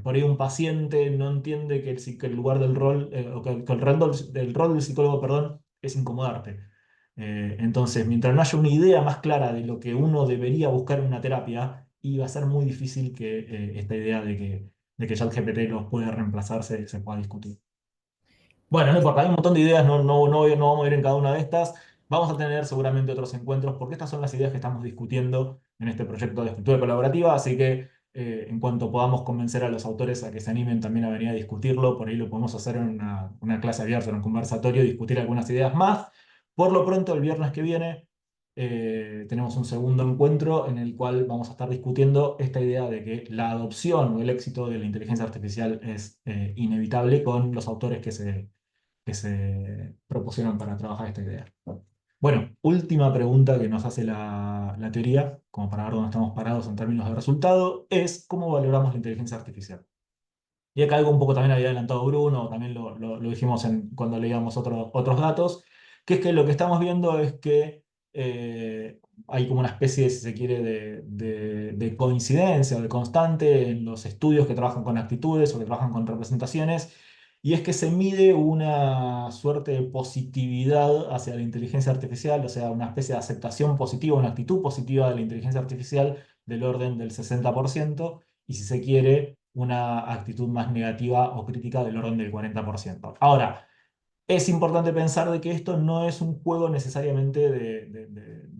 A: Por ahí un paciente no entiende que el lugar del rol, o que el rol del rol del psicólogo, perdón, es incomodarte. Entonces, mientras no haya una idea más clara de lo que uno debería buscar en una terapia, y va a ser muy difícil que esta idea de que ChatGPT los puede reemplazar se pueda discutir. Bueno, no importa, hay un montón de ideas, no vamos a ir en cada una de estas. Vamos a tener seguramente otros encuentros, porque estas son las ideas que estamos discutiendo en este proyecto de escritura colaborativa, así que en cuanto podamos convencer a los autores a que se animen también a venir a discutirlo, por ahí lo podemos hacer en una clase abierta, en un conversatorio, discutir algunas ideas más. Por lo pronto, el viernes que viene tenemos un segundo encuentro en el cual vamos a estar discutiendo esta idea de que la adopción o el éxito de la inteligencia artificial es inevitable con los autores que se propusieron para trabajar esta idea. Bueno, última pregunta que nos hace la teoría, como para ver dónde estamos parados en términos de resultado, es cómo valoramos la inteligencia artificial. Y acá algo un poco también había adelantado Bruno, también lo dijimos cuando leíamos otros datos, que es que lo que estamos viendo es que hay como una especie, si se quiere, de coincidencia o de constante en los estudios que trabajan con actitudes o que trabajan con representaciones, y es que se mide una suerte de positividad hacia la inteligencia artificial, o sea, una especie de aceptación positiva, una actitud positiva de la inteligencia artificial del orden del 60%, y si se quiere, una actitud más negativa o crítica del orden del 40%. Ahora, es importante pensar de que esto no es un juego necesariamente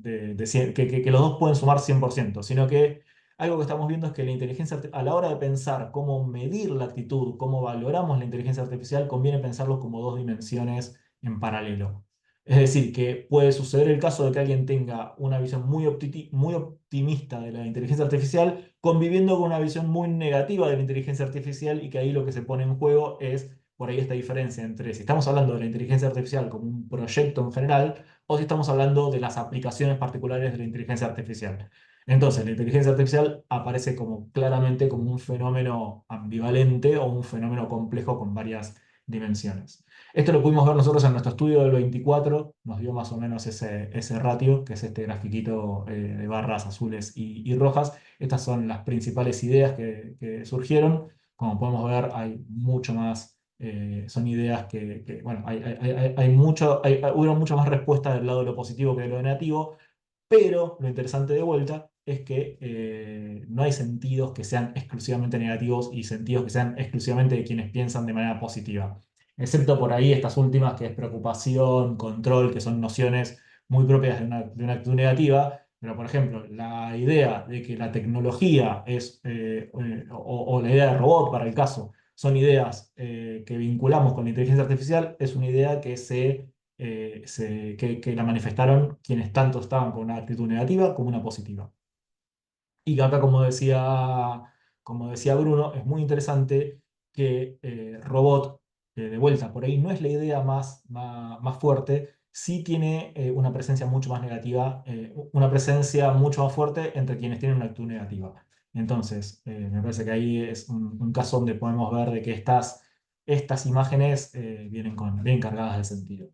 A: que los dos pueden sumar 100%, sino que algo que estamos viendo es que a la hora de pensar cómo medir la actitud, cómo valoramos la inteligencia artificial, conviene pensarlo como dos dimensiones en paralelo. Es decir, que puede suceder el caso de que alguien tenga una visión muy optimista de la inteligencia artificial, conviviendo con una visión muy negativa de la inteligencia artificial, y que ahí lo que se pone en juego es por ahí esta diferencia entre si estamos hablando de la inteligencia artificial como un proyecto en general o si estamos hablando de las aplicaciones particulares de la inteligencia artificial. Entonces, la inteligencia artificial aparece claramente como un fenómeno ambivalente o un fenómeno complejo con varias dimensiones. Esto lo pudimos ver nosotros en nuestro estudio del 24, nos dio más o menos ese ratio, que es este grafiquito de barras azules y rojas. Estas son las principales ideas que surgieron. Como podemos ver, hay mucho más, son ideas bueno, hubieron mucho más respuestas del lado de lo positivo que de lo negativo, pero lo interesante de vuelta es que no hay sentidos que sean exclusivamente negativos y sentidos que sean exclusivamente de quienes piensan de manera positiva. Excepto por ahí estas últimas, que es preocupación, control, que son nociones muy propias de una actitud negativa. Pero, por ejemplo, la idea de que la tecnología o la idea de robot, para el caso, son ideas que vinculamos con la inteligencia artificial, es una idea que se que la manifestaron quienes tanto estaban con una actitud negativa como una positiva. Y que acá, como decía Bruno, es muy interesante que Robot, de vuelta, por ahí no es la idea más fuerte, sí tiene una presencia mucho más negativa, una presencia mucho más fuerte entre quienes tienen una actitud negativa. Entonces, me parece que ahí es un caso donde podemos ver de que estas imágenes bien cargadas de sentido.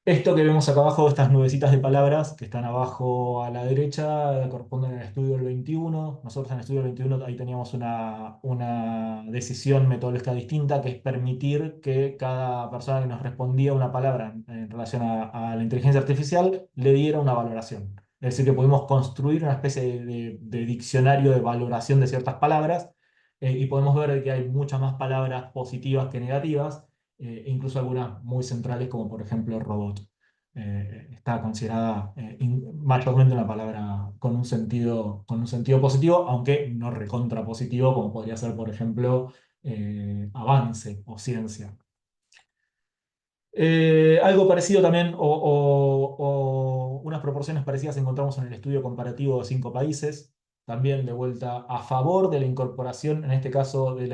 A: Esto que vemos acá abajo, estas nubecitas de palabras que están abajo a la derecha, corresponden al estudio del 21. Nosotros en el estudio del 21 ahí teníamos una decisión metodológica distinta, que es permitir que cada persona que nos respondía una palabra en relación a la inteligencia artificial le diera una valoración. Es decir, que pudimos construir una especie de diccionario de valoración de ciertas palabras, y podemos ver que hay muchas más palabras positivas que negativas, incluso algunas muy centrales, como por ejemplo robot. Está considerada mayormente una palabra con un sentido positivo, aunque no recontra positivo, como podría ser, por ejemplo, avance o ciencia. Algo parecido también, o unas proporciones parecidas encontramos en el estudio comparativo de 5 países, también de vuelta a favor de la incorporación, en este caso de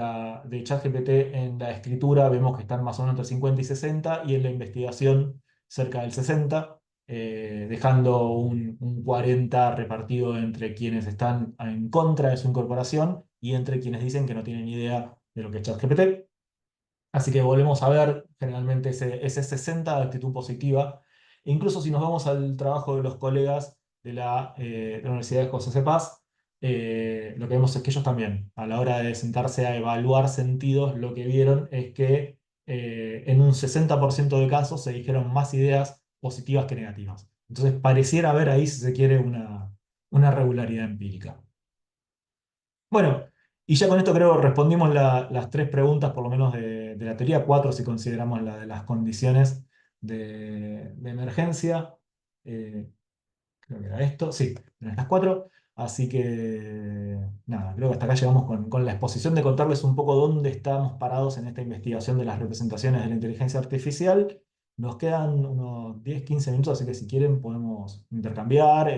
A: ChatGPT en la escritura, vemos que están más o menos entre 50 y 60, y en la investigación cerca del 60, dejando un 40 repartido entre quienes están en contra de su incorporación y entre quienes dicen que no tienen idea de lo que es ChatGPT. Así que volvemos a ver generalmente ese 60 de actitud positiva. E incluso si nos vamos al trabajo de los colegas de la Universidad de José C. Paz, lo que vemos es que ellos también, a la hora de sentarse a evaluar sentidos, lo que vieron es que en un 60% de casos se dijeron más ideas positivas que negativas. Entonces pareciera haber ahí, si se quiere, una regularidad empírica. Bueno, y ya con esto creo respondimos las 3 preguntas, por lo menos de la teoría, 4 si consideramos la de las condiciones de emergencia. Eh, Creo que era esto, sí, eran estas 4. Así que, nada, creo que hasta acá llegamos con la exposición de contarles un poco dónde estamos parados en esta investigación de las representaciones de la inteligencia artificial. Nos quedan unos 10-15 minutos, así que si quieren podemos intercambiar,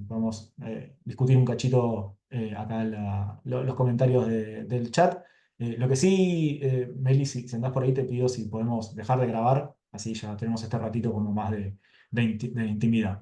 A: podemos discutir un cachito acá los comentarios del chat. Lo que sí, Meli, si andás por ahí, te pido si podemos dejar de grabar, así ya tenemos este ratito como más de intimidad.